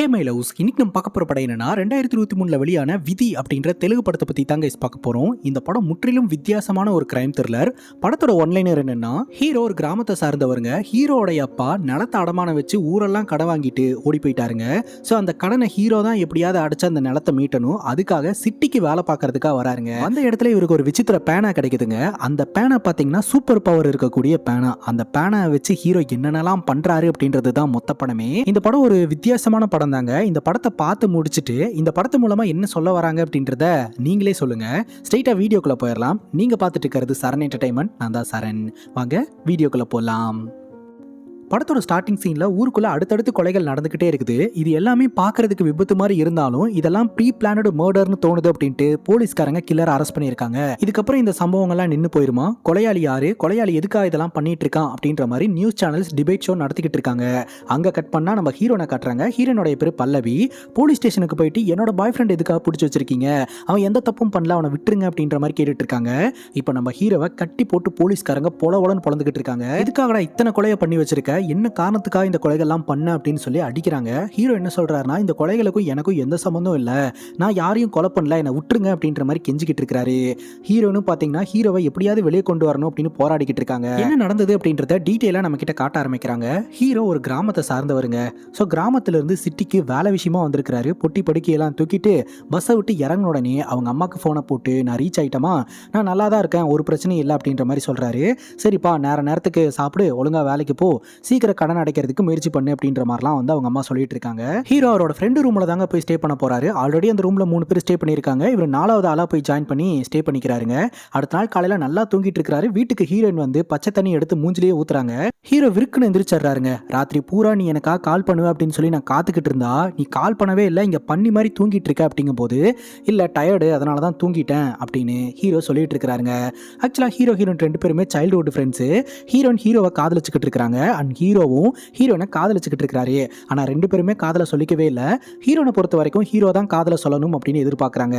Hey my loves, இன்னைக்கு நம்ம பார்க்க போகிற படம் என்னன்னா 2023 வெளியான விதி அப்படின்ற தெலுங்கு படத்தை பற்றி தாங்க பார்க்க போகிறோம். இந்த படம் முற்றிலும் வித்தியாசமான ஒரு கிரைம் த்ரில்லர். படத்தோட ஒன்லைனர் என்னன்னா, ஹீரோ ஒரு கிராமத்தை சார்ந்தவருங்க. ஹீரோடைய அப்பா நிலத்தை அடமான வச்சு ஊரெல்லாம் கடன் வாங்கிட்டு ஓடி போயிட்டாருங்க. ஸோ அந்த கடனை ஹீரோ தான் எப்படியாவது அடைச்சு அந்த நிலத்தை மீட்டணும். அதுக்காக சிட்டிக்கு வேலை பார்க்கறதுக்காக வராருங்க. அந்த இடத்துல இவருக்கு ஒரு விசித்திர பேனா கிடைக்குதுங்க. அந்த பேனா பார்த்தீங்கன்னா சூப்பர் பவர் இருக்கக்கூடிய பேனா. அந்த பேனா வச்சு ஹீரோ என்னென்னலாம் பண்றாரு அப்படின்றது தான் மொத்த படமே. இந்த படம் ஒரு வித்தியாசமான படம் தாங்க. இந்த படத்தை பார்த்து முடிச்சுட்டு இந்த படத்து மூலமா என்ன சொல்ல வராங்க அப்படின்றத நீங்களே சொல்லுங்க. ஸ்ட்ரைட்டா வீடியோக்குள்ள போயிடலாம். நீங்க பார்த்துட்டு இருக்கிறது சரண் என்டர்டைன்மெண்ட். நான் தான் சரண். வாங்க வீடியோக்குள்ள போலாம். படத்தோட ஸ்டார்டிங் சீன்ல ஊருக்குள்ள அடுத்தடுத்து கொலைகள் நடந்துகிட்டே இருக்குது. இது எல்லாமே பார்க்கறதுக்கு விபத்து மாதிரி இருந்தாலும் இதெல்லாம் ப்ரீ பிளானடு மர்டர்னு தோணுது அப்படின்ட்டு போலீஸ்காரங்க கில்லர் அரெஸ்ட் பண்ணியிருக்காங்க. இதுக்கப்புறம் இந்த சம்பவங்கள்லாம் நின்று போயிருமா, கொலையாளி யாரு, கொலையாளி எதுக்காக இதெல்லாம் பண்ணிட்டு இருக்கான் அப்படின்ற மாதிரி நியூஸ் சேனல்ஸ் டிபேட் ஷோ நடத்திக்கிட்டு இருக்காங்க. அங்க கட் பண்ணா நம்ம ஹீரோனை காட்டுறாங்க. ஹீரோனுடைய பேரு பல்லவி. போலீஸ் ஸ்டேஷனுக்கு போயிட்டு என்னோட பாய் ஃப்ரெண்ட் எதுக்காக பிடிச்சி வச்சிருக்கீங்க, அவன் எந்த தப்பும் பண்ணல, அவனை விட்டுருங்க அப்படின்ற மாதிரி கேட்டுட்டு இருக்காங்க. இப்போ நம்ம ஹீரோவை கட்டி போட்டு போலீஸ்காரங்க பொலவலன்னு பொழந்துகிட்டு இருக்காங்க. எதுக்காக இத்தனை கொலையை பண்ணி வச்சிருக்க, என்ன காரணத்துக்காக இந்த கொலைகள்லாம் பண்ண அப்படின்னு சொல்லி அடிக்கிறாங்க. ஹீரோ என்ன சொல்றாருன்னா, இந்த கொலைகளுக்கும் எனக்கும் எந்த சம்பந்தம் இல்லை, நான் யாரையும் கொலை பண்ணல, என்னை விட்டுருங்க அப்படின்ற மாதிரி கெஞ்சிக்கிட்டு இருக்காரு. ஹீரோன்னு பாத்தீங்கன்னா ஹீரோவை எப்படியாவது வெளியே கொண்டு வரணும் அப்படின்னு போராடிக்கிட்டு இருக்காங்க. என்ன நடந்தது அப்படின்றத டீட்டெயிலா நம்ம கிட்ட காட்ட ஆரம்பிக்கிறாங்க. ஹீரோ ஒரு கிராமத்தை சார்ந்தவருங்க. ஸோ கிராமத்துல இருந்து சிட்டிக்கு வேலை விஷயமா வந்திருக்கிறாரு. பொட்டி படுக்கையெல்லாம் தூக்கிட்டு பஸ்ஸை விட்டு இறங்கின உடனே அவங்க அம்மாக்கு போனை போட்டு, நான் ரீச் ஆயிட்டமா, நான் நல்லா தான் இருக்கேன், ஒரு பிரச்சனையும் இல்லை அப்படின்ற மாதிரி சொல்றாரு. சரிப்பா, நேரத்துக்கு சாப்பிடு, ஒழுங்கா வேலைக்கு போ, சீக்கிரம் கடன் அடைக்கிறதுக்கு முயற்சி பண்ணு அப்படின்ற மாதிரிலாம் வந்து அவங்க அம்மா சொல்லிட்டு இருக்காங்க. ஹீரோ அவரோட ஃப்ரெண்டு ரூம்ல தாங்க போய் ஸ்டே பண்ண போறாரு. ஆல்ரெடி அந்த ரூம்ல 3 பேர் ஸ்டே பண்ணிருக்காங்க. இவர் 4வது ஆளா போய் ஜாயின் பண்ணி ஸ்டே பண்ணிக்கிறாருங்க. அடுத்த நாள் காலையில நல்லா தூங்கிட்டு இருக்காரு. வீட்டுக்கு ஹீரோயின் வந்து பச்சை தண்ணி எடுத்து மூஞ்சிலேயே ஊத்துறாங்க. ஹீரோ விருக்குன்னு எந்திரிச்சிடுறாருங்க. ராத்திரி பூரா நீ எனக்காக கால் பண்ணுவ அப்படின்னு சொல்லி நான் காத்துக்கிட்டு இருந்தா நீ கால் பண்ணவே இல்லை, இங்க பண்ணி மாதிரி தூங்கிட்டு இருக்க அப்படிங்கும் போது, இல்ல டயர்டு அதனால தான் தூங்கிட்டேன் அப்படின்னு ஹீரோ சொல்லிட்டு இருக்காருங்க. ஆக்சுவலா ஹீரோ ஹீரோயின் 2 பேருமே சைல்ட்ஹுட் ஃப்ரெண்ட்ஸ். ஹீரோயின் ஹீரோவை காதலிச்சுக்கிட்டு இருக்காங்க. அண்ட் ஹீரோவும் ஹீரோனை காதலிச்சுக்கிட்டு இருக்காரு. ஆனா 2 பேருமே காதல சொல்லிக்கவே இல்லை. ஹீரோனை பொறுத்த வரைக்கும் ஹீரோ தான் காதல சொல்லணும் அப்படின்னு எதிர்பார்க்கறாங்க.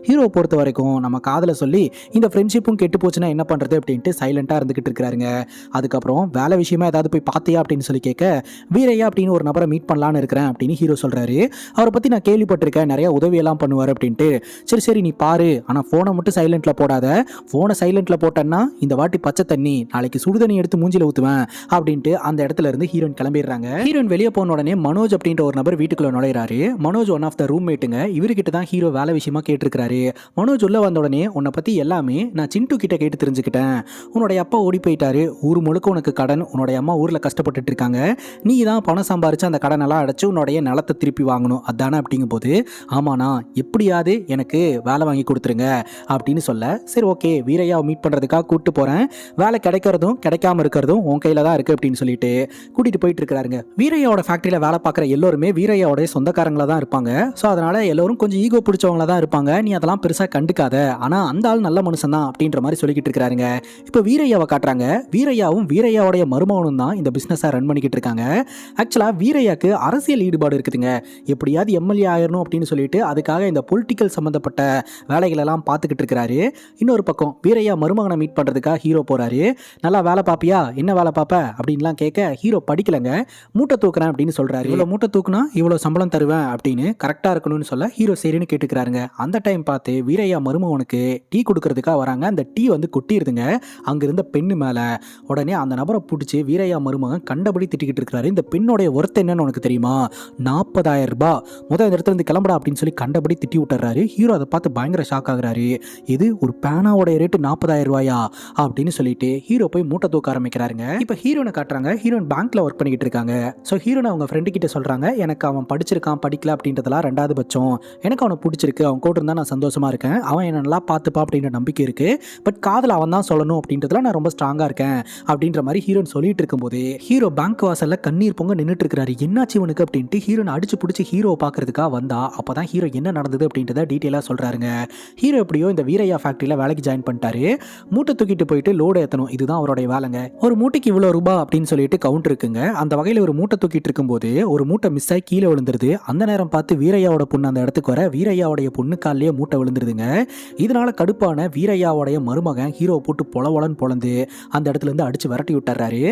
ஹீரோ பொறுத்த வரைக்கும் நம்ம காதல சொல்லி இந்த ஃப்ரெண்ட்ஷிப்பும் கெட்டு போச்சுன்னா என்ன பண்றது அப்படின்ட்டு சைலண்டா இருந்துகிட்டு இருக்காருங்க. அதுக்கப்புறம் வேலை விஷயமா ஏதாவது போய் பார்த்தியா அப்படின்னு சொல்லி கேட்க, வீரையா அப்படின்னு ஒரு நபரை மீட் பண்ணலான்னு இருக்கிறேன் அப்படின்னு ஹீரோ சொல்றாரு. அவரை பத்தி நான் கேள்விப்பட்டிருக்கேன், நிறைய உதவி எல்லாம் பண்ணுவார் அப்படின்ட்டு. சரி நீ பாரு, ஆனா போனை மட்டும் சைலண்ட்ல போடாத, போனை சைலண்ட்ல போட்டேன்னா இந்த வாட்டி பச்சை தண்ணி, நாளைக்கு சுடுதண்ணி எடுத்து மூஞ்சில ஊத்துவேன் அப்படின்ட்டு அந்த இடத்துல இருந்து ஹீரோயின் கிளம்பிடுறாங்க. ஹீரோயின் வெளியே போன உடனே மனோஜ் அப்படின்ற ஒரு நபர் வீட்டுக்குள்ள நுழையிறாரு. மனோஜ் ஒன் ஆஃப் த ரூம்மேட்டுங்க. இவர்கிட்ட தான் ஹீரோ வேலை விஷயமா கேட்டிருக்காரு. மனோஜ் உள்ள வந்த உடனே, உன்னை பத்தி எல்லாமே நான் சிண்டு கிட்ட கேட்டு தெரிஞ்சுக்கிட்டேன். உன்னுடைய அப்பா ஓடி போயிட்டாரு, ஊர் முழுக்க உனக்கு கடன், உன்னுடைய அம்மா ஊர்ல கஷ்டப்பட்டுட்டு இருக்காங்க, நீ தான் பணம் சம்பாரிச்சு அந்த கடன் எல்லாம் அடைச்சு உன்னுடைய நிலத்தை திருப்பி வாங்கணும் அதானே அப்படிங்கும் போது, ஆமாண்ணா எப்படியாவது எனக்கு வேலை வாங்கி கொடுத்துருங்க அப்படின்னு சொல்ல, சரி ஓகே வீரையாவை மீட் பண்றதுக்காக கூப்பிட்டு போறேன், வேலை கிடைக்கிறதும் கிடைக்காம இருக்கிறதும் உன் கையில தான் இருக்கு அப்படின்னு சொல்லிட்டு கூட்டிட்டு போயிட்டு இருக்காருங்க. வீரையாவோட ஃபேக்டரியில வேலை பார்க்குற எல்லாருமே வீரையாவோட சொந்தக்காரங்களா தான் இருப்பாங்க. ஸோ அதனால எல்லாரும் கொஞ்சம் ஈகோ பிடிச்சவங்களா தான் இருப்பாங்க. நீ அதெல்லாம் பெருசா கண்டுக்காத, ஆனா அந்த ஆள் நல்ல மனுஷன் தான் அப்படின்ற மாதிரி சொல்லிக்கிட்டு இருக்காருங்க. இப்போ வீரையாவை காட்டுறாங்க. வீரையாவும் வீரையாவுடைய மருமகனும் தான் இந்த பிசினஸை ரன் பண்ணிக்கிட்டு இருக்காங்க. ஆக்சுவலா வீரையாக்கு அரசியல் ஈடுபாடு இருக்குதுங்க. எப்படியாவது எம்எல்ஏ ஆயிரணும் அப்படின்னு சொல்லிட்டு அதுக்காக இந்த பொலிட்டிக்கல் சம்பந்தப்பட்ட வேலைகள் எல்லாம் பார்த்துக்கிட்டு இருக்காரு. இன்னொரு பக்கம் வீரையா மருமகனை மீட் பண்றதுக்காக ஹீரோ போறாரு. நல்லா வேலை பாப்பியா, என்ன வேலை பாப்ப அப்படின்லாம் கேட்க, ஹீரோ படிக்கலங்க, மூட்டை தூக்குறேன் அப்படின்னு சொல்றாரு. இவ்வளவு மூட்டை தூக்குனா இவ்வளவு சம்பளம் தருவேன் அப்படின்னு கரெக்டா இருக்கணும்னு சொல்ல ஹீரோ சரின்னு கேட்டுக்கிறாருங்க. அந்த டைம் பார்த்து வீரையா மருமகனுக்கு டீ கொடுக்கறதுக்காக வராங்க. அந்த டீ வந்து கொட்டிடுதுங்க அங்க இருந்த பெண்ணு மேல. உடனே அந்த நபரை பிடிச்சி வீரையா மருமகன் கண்டபடி திட்டிக்கிட்டு இருக்காரு. இந்த பெண்ணோடைய ஒர்த் என்னன்னு உனக்கு தெரியுமா, 40,000 ரூபாய், முதல் இந்த இடத்துல இருந்து கிளம்புடா அப்படின்னு சொல்லி கண்டபடி திட்டி விட்டுறாரு. ஹீரோ அதை பார்த்து பயங்கர ஷாக் ஆகுறாரு. இது ஒரு பேனாவோட ரேட்டு 40,000 ரூபாயா அப்படின்னு சொல்லிட்டு ஹீரோ போய் மூட்டை தூக்க ஆரம்பிக்கிறாருங்க. இப்ப ஹீரோனை காட்டுறாங்க. ஹீரோயின் பேங்க்ல ஒர்க் பண்ணிக்கிட்டு இருக்காங்க. ஸோ ஹீரோனை அவங்க ஃப்ரெண்டு கிட்ட சொல்றாங்க, எனக்கு அவன் படிச்சிருக்கான் படிக்கல அப்படின்றதெல்லாம் 2வது பட்சம், எனக்கு அவனை பிடிச்சிருக்கு, அவன் கூட இருந்தா நான் சந்தோஷமா இருக்கேன், அவன் என்ன நல்லா பார்த்துப்பா அப்படின்ற நம்பிக்கை இருக்கு, பட் காதல் அவன் தான் சொல்லணும் அப்படின்றதுல நான் ரொம்ப ஸ்ட்ராங்கா இருக்கேன் அப்படின்ற மாதிரி ஹீரோன் சொல்லிட்டு இருக்கும்போது ஹீரோ பேங்க் வாசல்ல கண்ணீர் பொங்க நின்றுட்டு இருக்காரு. என்னாச்சு இவனுக்கு அப்படின்ட்டு ஹீரோன் அடிச்சு பிடிச்சி ஹீரோ பாக்குறதுக்காக வந்தா, அப்பதான் ஹீரோ என்ன நடந்தது அப்படின்றத டீட்டெயிலா சொல்றாருங்க. ஹீரோ எப்படியோ இந்த வீரையா ஃபேக்டரியில வேலைக்கு ஜாயின் பண்ணிட்டாரு. மூட்டை தூக்கிட்டு போயிட்டு லோடு ஏற்றணும், இதுதான் அவருடைய வேலைங்க. ஒரு மூட்டைக்கு இவ்வளோ ரூபாய் அப்படின்னு சொல்லிட்டு கவுண்ட் இருக்குங்க. அந்த வகையில் ஒரு மூட்டை தூக்கிட்டு இருக்கும்போது ஒரு மூட்டை மிஸ் ஆகி கீழே விழுந்துருது. அந்த நேரம் பார்த்து வீரையாவோட பொண்ணு அந்த இடத்துக்கு வர வீரையாவுடைய பொண்ணு காலிலேயே மூட்டை விழுந்துருதுங்க. இதனால கடுப்பான வீரையாவுடைய மருமகன் ஹீரோவை போட்டு பொலவலன்னு பொழந்து அந்த இடத்துல இருந்து அடிச்சு விரட்டி விட்டுறாரு.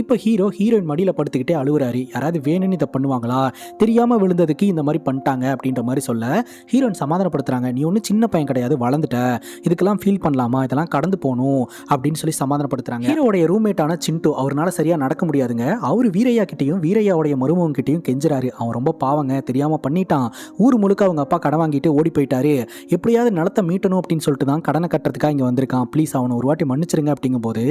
இப்போ ஹீரோயின் மடியில் படுத்துக்கிட்டே அழுகுறாரு. யாராவது வேணும்னு இதை பண்ணுவாங்களா, தெரியாம விழுந்ததுக்கு இந்த மாதிரி பண்ணிட்டாங்க அப்படின்ற மாதிரி சொல்ல ஹீரோயின் சமாதானப்படுத்துறாங்க. நீ ஒன்றும் சின்ன பையன் கிடையாது, வளர்ந்துட்ட, இதுக்கெல்லாம் ஃபீல் பண்ணலாமா, இதெல்லாம் கடந்து போகணும் அப்படின்னு சொல்லி சமாதானப்படுத்துறாங்க. ஹீரோடைய ரூம்மேட்டான சிண்டு அவரால் சரியா நடக்க முடியாதுங்க. அவர் வீரையா கிட்டையும் வீரையாவுடைய மருமகன் கிட்டையும் கெஞ்சுறாரு. அவன் ரொம்ப பாவங்க, தெரியாம பண்ணிட்டான், ஊர் முழுக்க அவங்க அப்பா கடன் வாங்கிட்டு ஓடி போயிட்டாரு, எப்படியாவது நிலத்தை மீட்டணும் அப்படின்னு சொல்லிட்டு தான் கடனை கட்டுறதுக்காக இங்கே வந்திருக்கான், ப்ளீஸ் அவனை ஒரு வாட்டி மன்னிச்சிருங்க அப்படிங்கும் போது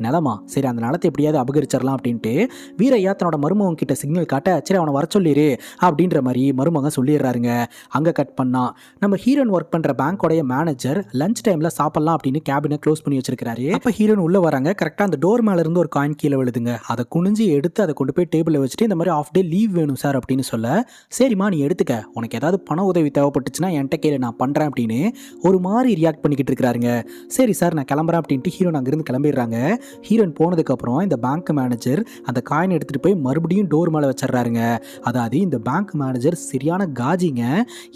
நிலமா சரி அந்த நிலத்தை எப்படியாவது அபகரிச்சிடலாம் அப்படின்ட்டு வீரையா தன்னோட மருமகன் கிட்ட சிக்னல் காட்ட சரி அவனை வர சொல்லிடு அப்படின்ற மாதிரி மருமகன் சொல்லிடுறாருங்க. அங்கே கட் பண்ணா நம்ம ஹீரோயின் ஒர்க் பண்ற பேங்கோடைய மேனேஜர் லஞ்ச் டைம்ல சாப்பிடலாம் அப்படின்னு கேபினை க்ளோஸ் பண்ணி வச்சிருக்காரு. அப்போ ஹீரோயின் உள்ள வராங்க. கரெக்டாக அந்த டோர் மேல இருந்து ஒரு காயின் கீழே விழுதுங்க. அதை குனிஞ்சு எடுத்து அதை கொண்டு போய் டேபிளில் வச்சுட்டு இந்த மாதிரி ஆஃப் டே லீவ் வேணும் சார் அப்படின்னு சொல்ல சரிம்மா நீ எடுத்துக்க, உனக்கு ஏதாவது பண உதவி தேவைப்பட்டுச்சுன்னா என்கிட்ட கேளு நான் பண்ணுறேன் அப்படின்னு ஒரு மாதிரி ரியாக்ட் பண்ணிக்கிட்டு இருக்கிறாருங்க. சரி சார் நான் கிளம்புறேன் அப்படின்ட்டு ஹீரோயின் அங்கேருந்து கிளம்பிடுறாங்க. ஹீரோயின் போனதுக்கப்புறம் இந்த பேங்க் மேனேஜர் அந்த காயின் எடுத்துகிட்டு போய் மறுபடியும் டோர் மேலே வச்சிடறாருங்க. அதாவது இந்த பேங்க் மேனேஜர் சரியான காஜிங்க.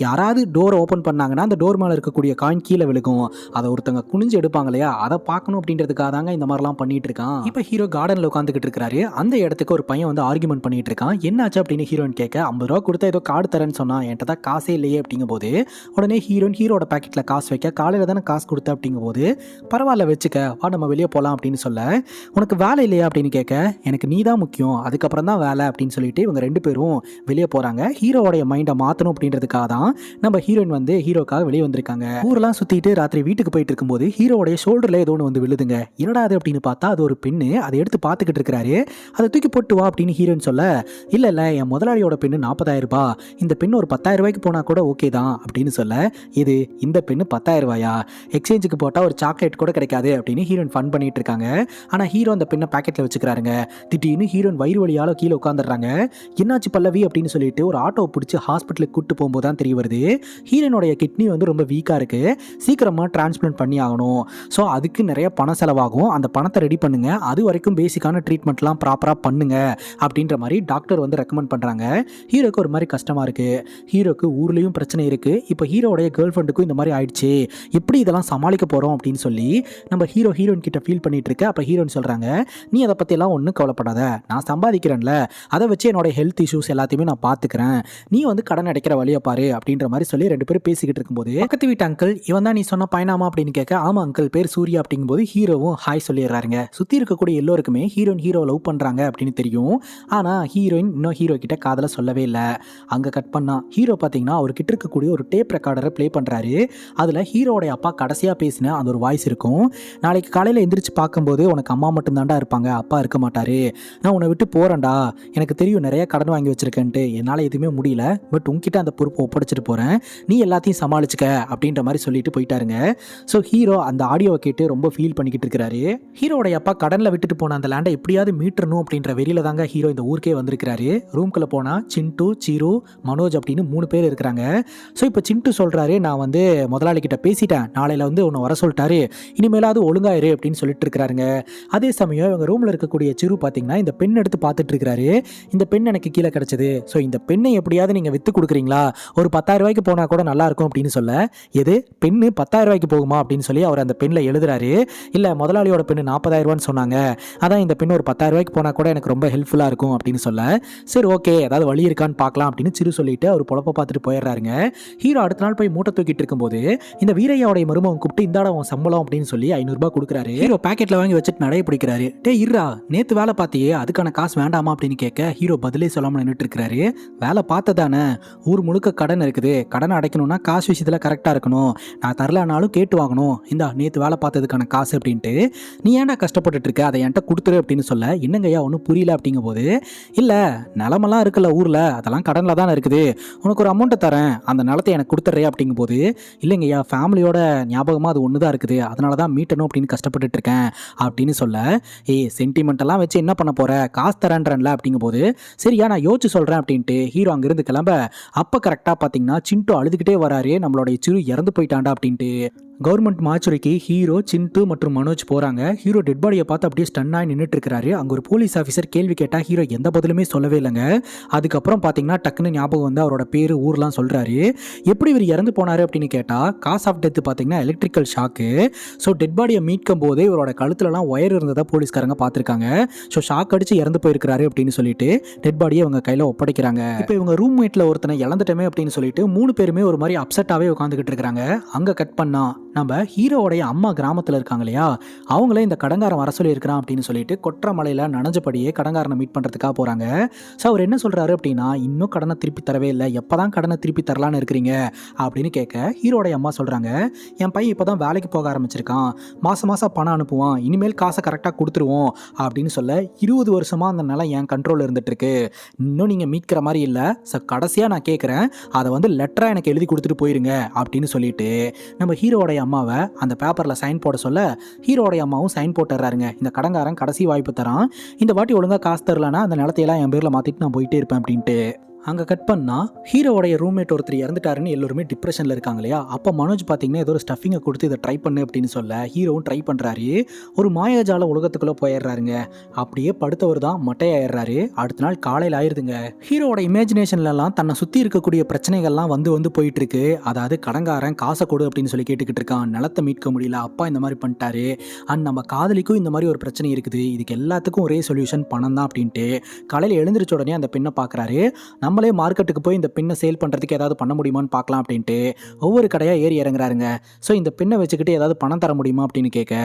யாராவது டோரை ஓப்பன் பண்ணாங்கன்னா அந்த டோர் மேலே இருக்கக்கூடிய காயின் கீழே விழுகும், அதை ஒருத்தங்க குனிஞ்சு எடுப்பாங்க இல்லையா, அதை பார்க்கணும் அப்படின்றதுக்காக தாங்க இந்த மாதிரிலாம் பண்ணிட்டு இருக்கான். இப்போ ஹீரோ கார்டனில் உட்காந்துக்கிட்டு இருக்காரு. அந்த இடத்துக்கு ஒரு பையன் வந்து ஆர்குமெண்ட் பண்ணிட்டு இருக்கான். என்னாச்சு அப்படின்னு ஹீரோயின் கேட்க 50 ரூபா கொடுத்தா ஏதோ கார்டு தரேன்னு சொன்னா, என்கிட்ட தான் காசே இல்லையே அப்படிங்கும் போது உடனே ஹீரோட பாக்கெட்டில் காசு வைக்க காலையில் தானே காசு கொடுத்த அப்படிங்கும் போது பரவாயில்ல வச்சுக்க, வா நம்ம வெளியே போகலாம் அப்படின்னு சொல்ல உனக்கு வேலை இல்லையா அப்படின்னு கேட்க எனக்கு நீ தான் முக்கியம், அதுக்கப்புறம் தான் வேலை அப்படின்னு சொல்லிட்டு இவங்க 2 பேரும் வெளியே போகிறாங்க. ஹீரோடைய மைண்டை மாற்றணும் அப்படின்றதுக்காக தான் நம்ம ஹீரோயின் வந்து ஹீரோக்காக வெளியே வந்திருக்காங்க. ஊரெல்லாம் சுற்றிட்டு ராத்திரி வீட்டுக்கு போயிட்டு இருக்கும்போது ஹீரோடைய ஷோல்டரில் ஏதோ ஒன்று வந்து விழுதுங்க. என்னடா அது அப்படின்னு பார்த்தா அது ஒரு பெண்ணு. அதை எடுத்து பார்த்துக்கிட்டு இருக்கிறாரு. அதை தூக்கி போட்டு வா அப்படின்னு ஹீரோயின் சொல்ல இல்லை என் முதலாளியோட பெண்ணு 40,000 ரூபாய், இந்த பெண்ணு ஒரு 10,000 ரூபாய்க்கு போனால் கூட ஓகே தான் அப்படின்னு சொல்ல இது இந்த பெண்ணு 10,000 ரூபாயா, எக்ஸ்சேஞ்சுக்கு போட்டால் ஒரு சாக்லேட் கூட கிடைக்காது அப்படின்னு ஹீரோயின் ஃபன் பண்ணிட்டு இருக்காங்க. ஆனால் ஹீரோ அந்த பெண்ணை பாக்கெட்டில் வச்சுக்கிறாருங்க. திடீர்னு ஹீரோயின் வயிறு வழியால் கீழே உட்காந்துடுறாங்க. என்னாச்சு பல்லவி அப்படின்னு சொல்லிட்டு ஒரு ஆட்டோ பிடிச்சி ஹாஸ்பிட்டலுக்கு கூட்டு போகும்போது தான் தெரிய வருது ஹீரோனுடைய கிட்னி வந்து ரொம்ப வீக்காக இருக்கு, சீக்கிரமாக டிரான்ஸ்பிளான்ட் பண்ணி ஆகணும். ஸோ அதுக்கு நிறைய பணம் செலவாகும், அந்த பணத்தை ரெடி பண்ணுங்க, அது வரைக்கும் பேசிக்கான ட்ரீட்மெண்ட்லாம் ப்ராப்பராக பண்ணுங்க அப்படின்ற மாதிரி டாக்டர் வந்து ரெக்கமெண்ட் பண்ணுறாங்க. ஹீரோக்கு ஒரு மாதிரி கஷ்டமாக இருக்குது. ஹீரோக்கு ஊர்லேயும் பிரச்சனை இருக்குது. இப்போ ஹீரோடைய கேர்ள் ஃப்ரெண்டுக்கும் இந்த மாதிரி ஆயிடுச்சு, எப்படி இதெல்லாம் சமாளிக்க போகிறோம் அப்படின்னு சொல்லி நம்ம ஹீரோயின் கிட்ட ஃபீல் பண்ணிட்டு இருக்க. அப்போ ஹீரோயின் சொல்கிறாங்க நீ அதை பற்றியெல்லாம் ஒன்றும் கவலைப்படாத, நான் சம்பாதிக்கிறேன்ல, அதை வச்சு என்னோட ஹெல்த் இஷ்யூஸ் எல்லாத்தையுமே நான் பார்த்துக்கிறேன், நீ வந்து கடன் அடைக்கிற வழியை பாரு அப்படின்ற மாதிரி சொல்லி 2 பேரும் பேசிக்கிட்டு இருக்கும்போது பக்கத்து வீட்டு அங்கிள் இவன் தான் நீ சொன்ன பையனாமா அப்படின்னு கேட்க ஆமாம் அங்கிள் பேர் சூர்யா அப்படிங்கும்போது ஹீரோவும் ஹாய் சொல்லிடுறாருங்க. சுற்றி இருக்கக்கூடிய எல்லோருக்குமே ஹீரோ லவ் பண்ணுறாங்க அப்படின்னு தெரியும். ஆனால் ஹீரோயின் இன்னும் ஹீரோ கிட்ட காதலை சொல்லவே இல்லை. அங்கே கட் பண்ணா ஹீரோ பார்த்தீங்கன்னா அவர்கிட்ட இருக்கக்கூடிய ஒரு டேப் ரெக்கார்டரை ப்ளே பண்ணுறாரு. அதில் ஹீரோடைய அப்பா கடைசியாக பேசின அந்த ஒரு வாய்ஸ் இருக்கும். நாளைக்கு காலையில் எந்திரிச்சு பார்க்கும்போது உனக்கு அம்மா மட்டும்தான்டா இருப்பாங்க, அப்பா இருக்க மாட்டாரு, நான் உன்னை விட்டு போகிறேன்டா, எனக்கு தெரியும் நிறைய கடன் வாங்கி வச்சிருக்கேன்ட்டு, என்னால் எதுவுமே முடியல, பட் உங்ககிட்ட அந்த பொறுப்பை ஒப்படைச்சிட்டு போகிறேன், நீ எல்லாத்தையும் சமாளிச்சுக்க அப்படின்ற மாதிரி சொல்லிட்டு போயிட்டாருங்க. ஸோ ஹீரோ அந்த ஆடியோவை கேட்டு ரொம்ப ஃபீல் பண்ணிக்கிட்டு இருக்கிறாரு. ஹீரோடைய அப்பா கடனில் விட்டுட்டு போன அந்த லேண்டை எப்படியாவது மீட்டணும் அப்படின்ற வெறியில தாங்க ஹீரோ இந்த ஊருக்கே வந்திருக்கிறாரு. ரூம்குள்ளே போனால் சிண்டு, சீரு, மனோஜ் அப்படின்னு 3 பேர் இருக்கிறாங்க. ஸோ இப்போ சிண்டு சொல்கிறாரு நான் வந்து முதலாளிகிட்ட பேசிட்டேன், நாளையில் வந்து உன்னை வர சொல்லிட்டாரு, இனிமேலாவது ஒழுங்காயிரு அப்படின்னு சொல்லிட்டு இருக்கிறாருங்க. அதே சமயம் இவங்க ரூமில் இருக்கக்கூடிய சிறு பார்த்தீங்கன்னா இந்த பெண் எடுத்து பார்த்துட்டு இருக்கிறாரு. இந்த பெண் எனக்கு கீழே கிடச்சிது, ஸோ இந்த பெண்ணை எப்படியாவது நீங்கள் விற்று கொடுக்குறீங்களா, ஒரு 10,000 ரூபாய்க்கு போனால் கூட நல்லா இருக்கும் அப்படின்னு சொல்ல எது பெண்ணு 10,000 ரூபாய்க்கு போகுமா அப்படின்னு சொல்லி அவர் அந்த பெண்ணில் எழுதுறாரு. இல்லை முதலாளியோட பெண்ணு 40,000 ரூபான்னு சொன்னாங்க, அதான் இந்த பெண்ணு ஒரு 10,000 ரூபாய்க்கு போனால் கூட எனக்கு ரொம்ப ஹெல்ப்ஃபுல்லாக இருக்கும் அப்படின்னு சொல்ல சரி ஓகே ஏதாவது வழி இருக்கான்னு பார்க்கலாம் அப்படின்னு சிறு சொல்லிட்டு அவர் பொழப்ப பார்த்துட்டு போயிடுறாருங்க. ஹீரோ அடுத்த நாள் போய் மூட்டை தூக்கிட்டு இருக்கும்போது இந்த வீரையாவுடைய மருமகன் கூப்பிட்டு இந்தாட உன் சம்பளம் அப்படின்னு சொல்லி 500 ரூபாய் கொடுக்குறாரு. ஹீரோ பாக்கெட்ல வாங்கி வச்சுட்டு நடைய பிடிக்கிறாரு. டே இருடா நேற்று வேலை பார்த்தியே அதுக்கான காசு வேண்டாமா அப்படின்னு கேட்க ஹீரோ பதிலே சொல்லாமல் நின்றுட்டு இருக்கிறாரு. வேலை பார்த்ததானே, ஊர் முழுக்க கடன் இருக்குது, கடனை அடைக்கணும்னா காசு விஷயத்தில் கரெக்டாக இருக்கணும், நான் தரலனாலும் கேட்டு வாங்கணும், இந்தா நேற்று வேலை பார்த்ததுக்கான காசு அப்படின்ட்டு, நீ ஏன்டா கஷ்டப்பட்டுட்டு இருக்க, அதை என்கிட்ட கொடுத்துரு அப்படின்னு சொல்ல என்னங்கய்யா ஒன்றும் புரியல அப்படிங்கும் போது இல்லை நிலமெல்லாம் இருக்குல்ல ஊரில் அதெல்லாம் கடனில் தானே இருக்குது, உனக்கு ஒரு அமௌண்ட்டை தரேன் அந்த நிலத்தை எனக்கு கொடுத்துட்றே அப்படிங்கும் போது இல்லைங்கய்யா ஃபேமிலியோட ஞாபகமாக அது ஒன்று தான் இருக்குது, அதனால தான் மீட்டணும் அப்படின்னு கஷ்டப்பட்டுட்டு இருக்கேன் அப்படின்னு சொல்ல சென்டிமெண்டெல்லாம் வச்சு என்ன பண்ண போகிற, காசு தரேன்றல அப்படிங்கும் போது சரியா நான் யோசிச்சு சொல்கிறேன் அப்படின்ட்டு ஹீரோ அங்கேருந்து கிளம்ப அப்போ கரெக்டாக பார்த்தீங்கன்னா சிண்டு அழுதுகிட்டே வராரு, நம்மளுடைய சிறு இறந்து போயிட்டாண்டா அப்படின்ட்டு. கவர்மெண்ட் மாச்சுரிக்கு ஹீரோ, சிண்டு மற்றும் மனோஜ் போறாங்க. ஹீரோ டெட் பாடியை பார்த்து அப்படியே ஸ்டன்னாகி நின்றுட்டு இருக்காரு. அங்க ஒரு போலீஸ் ஆஃபீஸர் கேள்வி கேட்டா ஹீரோ எந்த பதிலுமே சொல்லவே இல்லைங்க. அதுக்கப்புறம் பார்த்தீங்கன்னா டக்குன்னு ஞாபகம் வந்து அவரோட பேரு ஊர்லாம் சொல்றாரு. எப்படி இவர் இறந்து போனாரு அப்படின்னு கேட்டா காஸ் ஆஃப் டெத் பார்த்தீங்கன்னா எலக்ட்ரிக்கல் ஷாக்கு. ஸோ டெட் பாடியை மீட்கும் போதே இவரோட கழுத்துலலாம் ஒயர் இருந்ததா போலீஸ்காரங்க பார்த்துருக்காங்க. ஸோ ஷாக் அடிச்சு இறந்து போயிருக்காரு அப்படின்னு சொல்லிட்டு டெட் பாடியை அவங்க கையில் ஒப்படைக்கிறாங்க. இப்போ இவங்க ரூம்மேட்ல ஒருத்தனை இழந்துட்டமே அப்படின்னு சொல்லிட்டு 3 பேருமே ஒரு மாதிரி அப்செட்டாவே உட்காந்துக்கிட்டு இருக்காங்க. அங்க கட் பண்ணா நம்ம ஹீரோவோடைய அம்மா கிராமத்தில் இருக்காங்க இல்லையா, அவங்களே இந்த கடங்காரன் வர சொல்லி இருக்கிறான் அப்படின்னு சொல்லிட்டு கொற்றமலையில் நனைஞ்சபடியே கடங்காரனை மீட் பண்ணுறதுக்காக போகிறாங்க. ஸோ அவர் என்ன சொல்கிறாரு அப்படின்னா, இன்னும் கடனை திருப்பி தரவே இல்லை, எப்போ தான் கடனை திருப்பி தரலான்னு இருக்கிறீங்க அப்படின்னு கேட்க ஹீரோடைய அம்மா சொல்கிறாங்க, என் பையன் இப்போ தான் வேலைக்கு போக ஆரம்பிச்சிருக்கான், மாதம் மாதம் பணம் அனுப்புவான், இனிமேல் காசை கரெக்டாக கொடுத்துருவோம் அப்படின்னு சொல்ல 20 வருஷமாக அந்த நிலம் என் கண்ட்ரோலில் இருந்துட்டு இருக்கு, இன்னும் நீங்கள் மீட்கிற மாதிரி இல்லை. ஸோ கடைசியாக நான் கேட்குறேன், அதை வந்து லெட்டராக எனக்கு எழுதி கொடுத்துட்டு போயிருங்க அப்படின்னு சொல்லிட்டு நம்ம ஹீரோடைய அம்மாவை அந்த பேப்பரில் சைன் போட சொல்ல ஹீரோடைய அம்மாவும் சைன் போட்டுறாருங்க. இந்த கடங்காரன் கடைசி வாய்ப்பு தரான், இந்த வாட்டி ஒழுங்காக காசு தரலன்னா அந்த நிலத்தையெல்லாம் என் பேரில் மாற்றிட்டு நான் போயிட்டே இருப்பேன் அப்படின்ட்டு. அங்கே கட் பண்ணால் ஹீரோவோடைய ரூம்மேட் ஒருத்தர் இறந்துட்டாருன்னு எல்லோருமே டிப்ரெஷனில் இருக்காங்க இல்லையா. அப்போ மனோஜ் பார்த்தீங்கன்னா ஏதோ ஒரு ஸ்டஃபிங்கை கொடுத்து இதை ட்ரை பண்ணு அப்படின்னு சொல்ல ஹீரோவும் ட்ரை பண்ணுறாரு. ஒரு மாயாஜால உலகத்துக்குள்ளே போயிடுறாருங்க. அப்படியே படுத்தவர் தான் மட்டையாயிடுறாரு. அடுத்த நாள் காலையில் ஆயிடுதுங்க. ஹீரோவோட இமேஜினேஷன்லலாம் தன்னை சுற்றி இருக்கக்கூடிய பிரச்சனைகள்லாம் வந்து போயிட்டு இருக்கு. அதாவது கடங்காரன் காசை கொடு அப்படின்னு சொல்லி கேட்டுக்கிட்டு இருக்கான், நிலத்தை மீட்க முடியல, அப்பா இந்த மாதிரி பண்ணிட்டாரு, அண்ட் நம்ம காதலிக்கும் இந்த மாதிரி ஒரு பிரச்சனை இருக்குது, இதுக்கு எல்லாத்துக்கும் ஒரே சொல்யூஷன் பணம் தான் அப்படின்ட்டு காலையில் எழுந்திரிச்ச உடனே அந்த பெண்ணை பார்க்குறாரு. நம்மளே மார்க்கெட்டுக்கு போய் இந்த பெண்ணை சேல் பண்ணுறதுக்கு ஏதாவது பண்ண முடியுமான்னு பார்க்கலாம் அப்படின்ட்டு ஒவ்வொரு கடையாக ஏறி இறங்குறாருங்க. ஸோ இந்த பெண்ணை வச்சுக்கிட்டு ஏதாவது பணம் தர முடியுமா அப்படின்னு கேட்க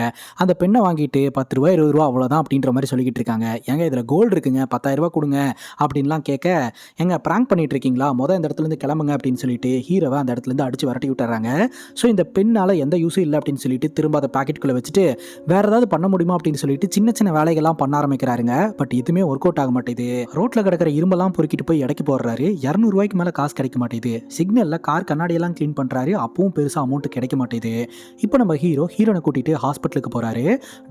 அந்த பெண்ணை வாங்கிட்டு 10 ரூபா 20 ரூபா அவ்வளோதான் அப்படின்ற மாதிரி சொல்லிக்கிட்டு இருக்காங்க. ஏங்க இதில் கோல்டு இருக்குங்க, 10,000 ரூபா கொடுங்க அப்படின்லாம் கேட்க, எங்க ப்ராங்க் பண்ணிட்டு இருக்கீங்களா, இந்த இடத்துலேருந்து கிளம்புங்க அப்படின்னு சொல்லிட்டு ஹீரோவை அந்த இடத்துலேருந்து அடிச்சு விரட்டி விட்டுறாங்க. ஸோ இந்த பெண்ணால் எந்த யூஸும் இல்லை அப்படின்னு சொல்லிட்டு திரும்ப அதை பாக்கெட்டுக்குள்ளே வச்சுட்டு வேற ஏதாவது பண்ண முடியுமா அப்படின்னு சொல்லிட்டு சின்ன சின்ன வேலைகள்லாம் பண்ண ஆரம்பிக்கிறாருங்க. பட் இதுவுமே ஒர்க் அவுட் ஆக மாட்டேது. ரோட்டில் கிடக்கிற இரும்பெல்லாம் பொறுக்கிட்டு போய் இடைக்கு போடுறாரு. 200 ரூபாய்க்கு மேலே காசு கிடைக்க மாட்டேது. சிக்னலில் கார் கண்ணாடியெல்லாம் க்ளீன் பண்ணுறாரு, அப்பவும் பெருசாக அமௌண்ட் கிடைக்க மாட்டேது. இப்போ நம்ம ஹீரோனை கூட்டிகிட்டு ஹாஸ்பிட்டலுக்கு போகிறாரு.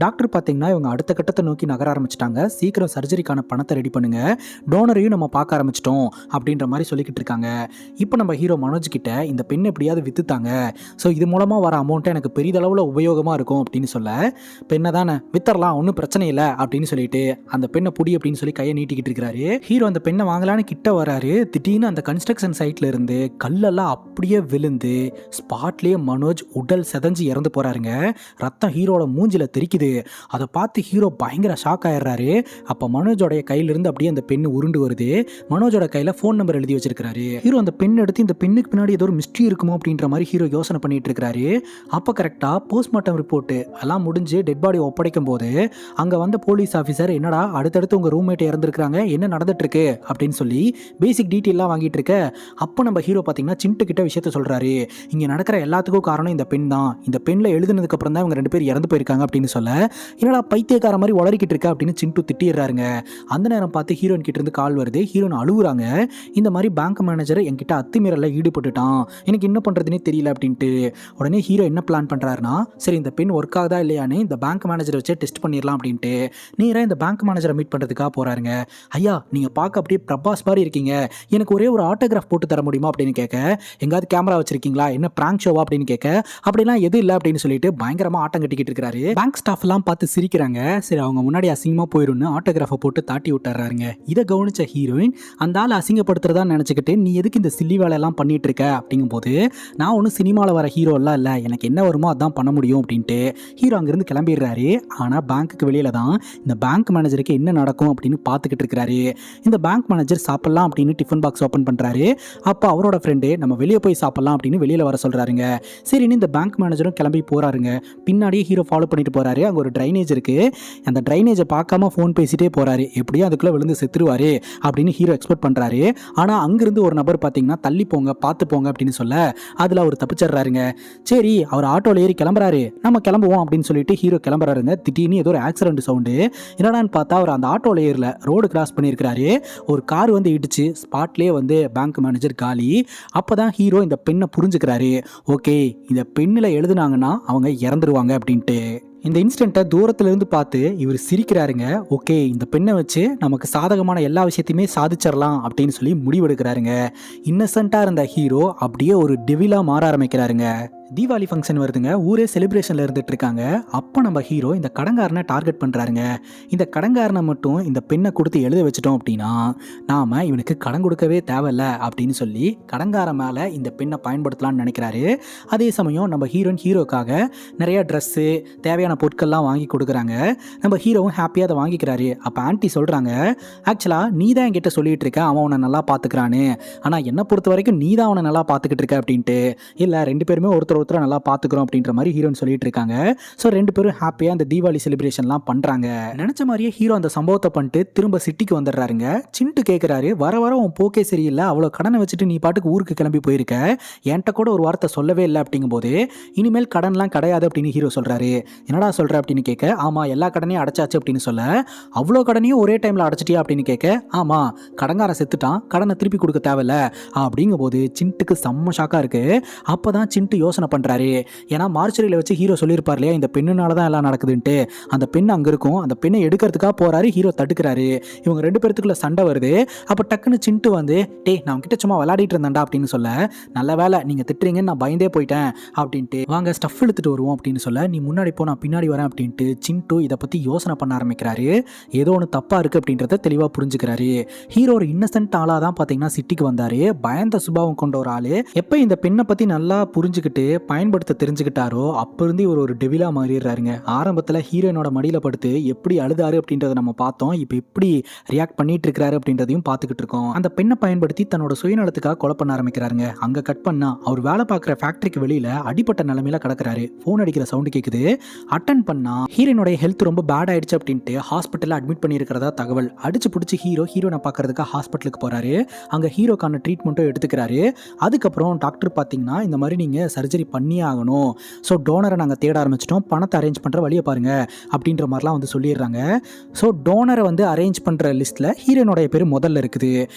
டாக்டர் பார்த்தீங்கன்னா இவங்க அடுத்த கட்டத்தை நோக்கி நகர ஆரம்பிச்சிட்டாங்க, சீக்கிரம் சர்ஜரிக்கான பணத்தை ரெடி பண்ணுங்க, டோனரையும் நம்ம பார்க்க ஆரம்பிச்சிட்டோம் அப்படின்ற மாதிரி சொல்லிக்கிட்டு இருக்காங்க. இப்போ நம்ம ஹீரோ மனோஜ் கிட்ட இந்த பெண்ணை எப்படியாவது வித்துத்தாங்க, ஸோ இது மூலமாக வர அமௌண்ட்டை எனக்கு பெரிதளவில் உபயோகமாக இருக்கும் அப்படின்னு சொல்ல, பெண்ணை தானே வித்தரலாம், ஒன்றும் பிரச்சனை இல்லை அப்படின்னு சொல்லிட்டு அந்த பெண்ணை புடி அப்படின்னு சொல்லி கையை நீட்டிக்கிட்டு இருக்கிறாரு. ஹீரோ அந்த பெண்ணை வாங்கலான்னு கிட்ட வராரு. திடீர்னு அந்த கன்ஸ்ட்ரக்ஷன் சைட்ல இருந்து கல்லெல்லாம் அப்படியே விழுந்து ஸ்பாட்லேயே மனோஜ் உடல் செதஞ்சு இறந்து போறாருங்க. ரத்தம் ஹீரோட மூஞ்சில தெரிக்குது. அதை பார்த்து ஹீரோ பயங்கர ஷாக் ஆயிடுறாரு. அப்போ மனோஜோடைய கையிலிருந்து அப்படியே அந்த பெண்ணு உருண்டு வருது. மனோஜோட கையில் ஃபோன் நம்பர் எழுதி வச்சிருக்காரு. ஹீரோ அந்த பெண் எடுத்து இந்த பெண்ணுக்கு பின்னாடி ஏதோ ஒரு மிஸ்ட்ரி இருக்குமோ அப்படின்ற மாதிரி ஹீரோ யோசனை பண்ணிட்டு இருக்காரு. அப்போ கரெக்டாக போஸ்ட்மார்ட்டம் ரிப்போர்ட் எல்லாம் முடிஞ்சு டெட் பாடி ஒப்படைக்கும் போது அங்கே வந்த போலீஸ் ஆஃபீஸர், என்னடா அடுத்தடுத்து உங்கள் ரூம்மேட் இறந்துருக்காங்க, என்ன நடந்துட்டு இருக்கு அப்படின்னு சொல்லி பேசிக் டீட்டெயிலாம் வாங்கிட்டு இருக்க. அப்போ நம்ம ஹீரோ பார்த்தீங்கன்னா சிண்டு கிட்ட விஷயத்த சொல்றாரு. இங்கே நடக்கிற எல்லாத்துக்கும் காரணம் இந்த பெண் தான், இந்த பெண்ணில் எழுதுனதுக்கு அப்புறம் தான் இவங்க 2 பேர் இறந்து போயிருக்காங்க அப்படின்னு சொல்ல, என்னடா பைத்தியக்கார மாதிரி உளறிக்கிட்டு இருக்க அப்படின்னு சிண்டு திட்டிடுறாருங்க. அந்த நேரம் பார்த்து ஹீரோயின் கிட்ட இருந்து கால் வருது. ஹீரோயின் அழுகுறாங்க. இந்த மாதிரி பேங்க் மேனேஜர் என்கிட்ட அத்துமீறல ஈடுபட்டுட்டான், எனக்கு என்ன பண்றதுன்னே தெரியல அப்படின்ட்டு. உடனே ஹீரோ என்ன பிளான் பண்றாருன்னா, சரி இந்த பெண் ஒர்க் ஆகுதா இல்லையான்னு இந்த பேங்க் மேனேஜரை வச்சு டெஸ்ட் பண்ணிடலாம் அப்படின்ட்டு நேராக இந்த பேங்க் மேனேஜரை மீட் பண்ணுறதுக்காக போறாருங்க. ஐயா நீங்க பார்க்க அப்படியே பிரபாஸ் மாதிரி இருக்கீங்க, எனக்கு ஒரே ஒரு ஆட்டோகிராஃப் போட்டு தர முடியுமா அப்படின்னு கேட்க, எங்காவது கேமரா வச்சிருக்கீங்களா, என்ன பிராங்க் ஷோவா அப்படின்னு கேட்க, அப்படிலாம் எதுவும் இல்லை அப்படின்னு சொல்லிட்டு பயங்கரமா ஆட்டம் கட்டிக்கிட்டு இருக்காரு. பேங்க் ஸ்டாஃப் எல்லாம் பார்த்து சிரிக்கிறாங்க. சரி அவங்க முன்னாடி அசிங்கமா போயிடும்னு ஆட்டோகிராஃபை போட்டு தாட்டி விட்டுறாருங்க. இதை கவனிச்ச ஹீரோயின் அந்த ஆள் அசிங்கப்படுத்துறதா நினைச்சுக்கிட்டு, நீ எதுக்கு இந்த சில்லி வேலையெல்லாம் பண்ணிட்டு இருக்க அப்படிங்கும் போது, நான் ஒன்றும் சினிமாவில் வர ஹீரோ எல்லாம் இல்லை, எனக்கு என்ன வருமோ அதான் பண்ண முடியும் அப்படின்ட்டு ஹீரோ அங்கிருந்து கிளம்பிடுறாரு. ஆனால் பேங்க்குக்கு வெளியில தான் இந்த பேங்க் மேனேஜருக்கு என்ன நடக்கும் அப்படின்னு பார்த்துக்கிட்டு இருக்கிறாரு. இந்த பேங்க் மேனேஜர் சாப்பிடலாம் அப்படின்னு டிஃபன் பாக்ஸ் ஓப்பன் பண்ணுறாரு. அப்போ அவரோட ஃப்ரெண்டு நம்ம வெளியே போய் சாப்பிடலாம் அப்படின்னு வெளியில் வர சொல்கிறாருங்க. சரின்னு இந்த பேங்க் மேனேஜரும் கிளம்பி போகிறாருங்க. பின்னாடியே ஹீரோ ஃபாலோ பண்ணிட்டு போகிறாரு. அங்கே ஒரு ட்ரைனேஜ் இருக்குது. அந்த ட்ரைனேஜை பார்க்காம ஃபோன் பேசிட்டே போகிறாரு. எப்படியும் அதுக்குள்ளே விழுந்து செத்துருவாரு அப்படின்னு ஹீரோ எக்ஸ்பெக்ட் பண்ணுறாரு. ஆனால் அங்கிருந்து ஒரு நபர் பார்த்தீங்கன்னா தள்ளி போங்க பார்த்து போங்க அப்படின்னு சொல்ல அதில் அவர் தப்பிச்சிடுறாருங்க. சரி அவர் ஆட்டோவில் ஏறி கிளம்புறாரு, நம்ம கிளம்புவோம் அப்படின்னு சொல்லிட்டு ஹீரோ கிளம்புறாருங்க. திடீர்னு ஏதோ ஒரு ஆக்சிடென்ட் சவுண்டு. என்னடான்னு பார்த்தா அவர் அந்த ஆட்டோவில் ஏறல, ரோடு கிராஸ் பண்ணியிருக்கிறாரு. ஒரு கார் வந்து இடிச்சு ஸ்பாட்லேயே வந்து பேங்க் மேனேஜர் காலி. அப்போதான் ஹீரோ இந்த பெண்ணை புரிஞ்சுக்கிறாரு. ஓகே இந்த பெண்ணில் எழுதுனாங்கன்னா அவங்க இறந்துருவாங்க அப்படின்ட்டு. இந்த இன்சிடென்ட்டை தூரத்திலிருந்து பார்த்து இவர் சிரிக்கிறாருங்க. ஓகே இந்த பெண்ணை வச்சு நமக்கு சாதகமான எல்லா விஷயத்தையுமே சாதிச்சிடலாம் அப்படின்னு சொல்லி முடிவெடுக்கிறாருங்க. இன்னசென்ட்டாக இருந்த ஹீரோ அப்படியே ஒரு டெவிலாக மாற ஆரம்பிக்கிறாருங்க. தீபாவளி ஃபங்க்ஷன் வருதுங்க, ஊரே செலிப்ரேஷனில் இருந்துட்டு இருக்காங்க. அப்போ நம்ம ஹீரோ இந்த கடங்காரனை டார்கெட் பண்ணுறாருங்க. இந்த கடங்காரனை மட்டும் இந்த பெண்ணை கொடுத்து எழுத வச்சிட்டோம் அப்படின்னா நாம் இவனுக்கு கடன் கொடுக்கவே தேவையில்ல அப்படின்னு சொல்லி கடங்காரன் மேலே இந்த பெண்ணை பயன்படுத்தலாம்னு நினைக்கிறாரு. அதே சமயம் நம்ம ஹீரோக்காக நிறைய ட்ரெஸ்ஸு தேவையான பொருட்கள்லாம் வாங்கி கொடுக்குறாங்க. நம்ம ஹீரோவும் ஹாப்பியாக அதை வாங்கிக்கிறாரு. அப்போ ஆன்ட்டி சொல்கிறாங்க, ஆக்சுவலாக நீ தான் என்கிட்ட சொல்லிட்டு இருக்க அவன் அவனை நல்லா பார்த்துக்கிறான்னு, ஆனால் என்னை பொறுத்த வரைக்கும் நீ தான் அவனை நல்லா பார்த்துக்கிட்டு இருக்க அப்படின்ட்டு. இல்லை, ரெண்டு பேருமே ஒருத்தர் நல்லா பார்த்துக்கிறோம் அப்படின்ற மாதிரி ஹீரோன்னு சொல்லிட்டு இருக்காங்க. ஸோ ரெண்டு பேரும் ஹாப்பியாக அந்த தீபாவளி செலிப்ரேஷன்லாம் பண்ணுறாங்க. நினச்ச மாதிரியே ஹீரோ அந்த சம்பவத்தை பண்ணிட்டு திரும்ப சிட்டிக்கு வந்துடுறாருங்க. சின்ட்டு கேட்குறாரு, வர உன் போக்கே சரியில்லை, அவ்வளோ கடனை வச்சுட்டு நீ பாட்டுக்கு ஊருக்கு கிளம்பி போயிருக்க, என்கிட்ட கூட ஒரு வார்த்தை சொல்லவே இல்லை அப்படிங்கும்போது இனிமேல் கடன்லாம் கிடையாது அப்படின்னு ஹீரோ சொல்கிறாரு. என்னடா சொல்கிற அப்படின்னு கேட்க, ஆமாம் எல்லா கடனையும் அடைச்சாச்சு அப்படின்னு சொல்ல, அவ்வளோ கடனையும் ஒரே டைமில் அடைச்சிட்டியா அப்படின்னு கேட்க, ஆமாம் கடங்காரன் செத்துட்டான், கடனை திருப்பி கொடுக்க தேவையில்ல அப்படிங்கும்போது சின்ட்டுக்கு செம்ம ஷாக்காக இருக்குது. அப்போ தான் சின்ட்டு யோசனை பண்ணுறாரு. ஏன்னா மார்ச்சரியில் வச்சு ஹீரோ சொல்லியிருப்பார் இல்லையா, இந்த பெண்ணுனால தான் எல்லாம் நடக்குதுன்ட்டு. அந்த பெண் அங்கே இருக்கும், அந்த பெண்ணை எடுக்கிறதுக்காக போகிறாரு. ஹீரோ தடுக்கிறாரு. இவங்க ரெண்டு பேர்த்துக்குள்ள சண்டை வருது. அப்போ டக்குன்னு சின்ட்டு வந்து, டேய் நான் கிட்ட சும்மா விளையாடிட்டு இருந்தேன்டா அப்படின்னு சொல்ல, நல்ல வேலை நீங்கள் திட்டுறீங்கன்னு நான் பயந்தே போயிட்டேன் அப்படின்ட்டு, வாங்க ஸ்டஃப் எடுத்துகிட்டு வருவோம் அப்படின்னு சொல்ல, நீ முன்னாடி போ நான் பின்னாடி வரேன் அப்படின்ட்டு சின்ட்டு இதை பற்றி யோசனை பண்ண ஆரம்பிக்கிறாரு. ஏதோ ஒன்று தப்பாக இருக்குது அப்படின்றத தெளிவாக புரிஞ்சுக்கிறாரு. ஹீரோ ஒரு இன்னசென்ட் ஆளாக தான் பார்த்தீங்கன்னா சிட்டிக்கு வந்தார். பயந்த சுபாவம் கொண்ட ஒரு ஆள். எப்போ இந்த பெண்ணை பற்றி நல்லா புரிஞ்சுக்கிட்டு பயன்படுத்த தெரிஞ்சுக்கிட்டாரோ அப்போ இருந்து இவர் ஒரு டெவிலா மாறிடுறாருங்க. ஆரம்பத்தில் ஹீரோயினோட மடியில் படுத்து எப்படி அழுதாரு அப்படின்றத நம்ம பார்த்தோம். இப்போ எப்படி ரியாக்ட் பண்ணிட்டு இருக்கிறாரு அப்படின்றதையும் பார்த்துக்கிட்டு இருக்கோம். அந்த பெண்ணை பயன்படுத்தி தன்னோட சுயநலத்துக்காக கொலை பண்ண ஆரம்பிக்கிறாருங்க. அங்கே கட் பண்ணா அவர் வேலை பார்க்குற ஃபேக்டரிக்கு வெளியில் அடிப்பட்ட நிலைமையில கிடக்குறாரு. ஃபோன் அடிக்கிற சவுண்டு கேட்குது. அட்டன் பண்ணா ஹீரோயினோட ஹெல்த் ரொம்ப பேட் ஆயிடுச்சு அப்படின்ட்டு ஹாஸ்பிட்டலில் அட்மிட் பண்ணியிருக்கிறதா தகவல். அடிச்சு பிடிச்சி ஹீரோனை பார்க்கறதுக்காக ஹாஸ்பிட்டலுக்கு போறாரு. அங்கே ஹீரோக்கான ட்ரீட்மெண்ட்டும் எடுத்துக்கிறாரு. அதுக்கப்புறம் டாக்டர் பார்த்தீங்கன்னா, இந்த மாதிரி நீங்கள் சர்ஜரி பண்ணியே ஆகணும், ஸோ டோனரை நாங்கள் தேட ஆரம்பிச்சிட்டோம், பணத்தை அரேஞ்ச் பண்ணுற வழியை பாருங்க அப்படின்ற மாதிரிலாம் வந்து சொல்லிடுறாங்க. ஸோ டோனரை வந்து அரேஞ்ச் பண்ணுற லிஸ்ட்டில் ஹீரோனுடைய பேர் முதல்ல இருக்குது.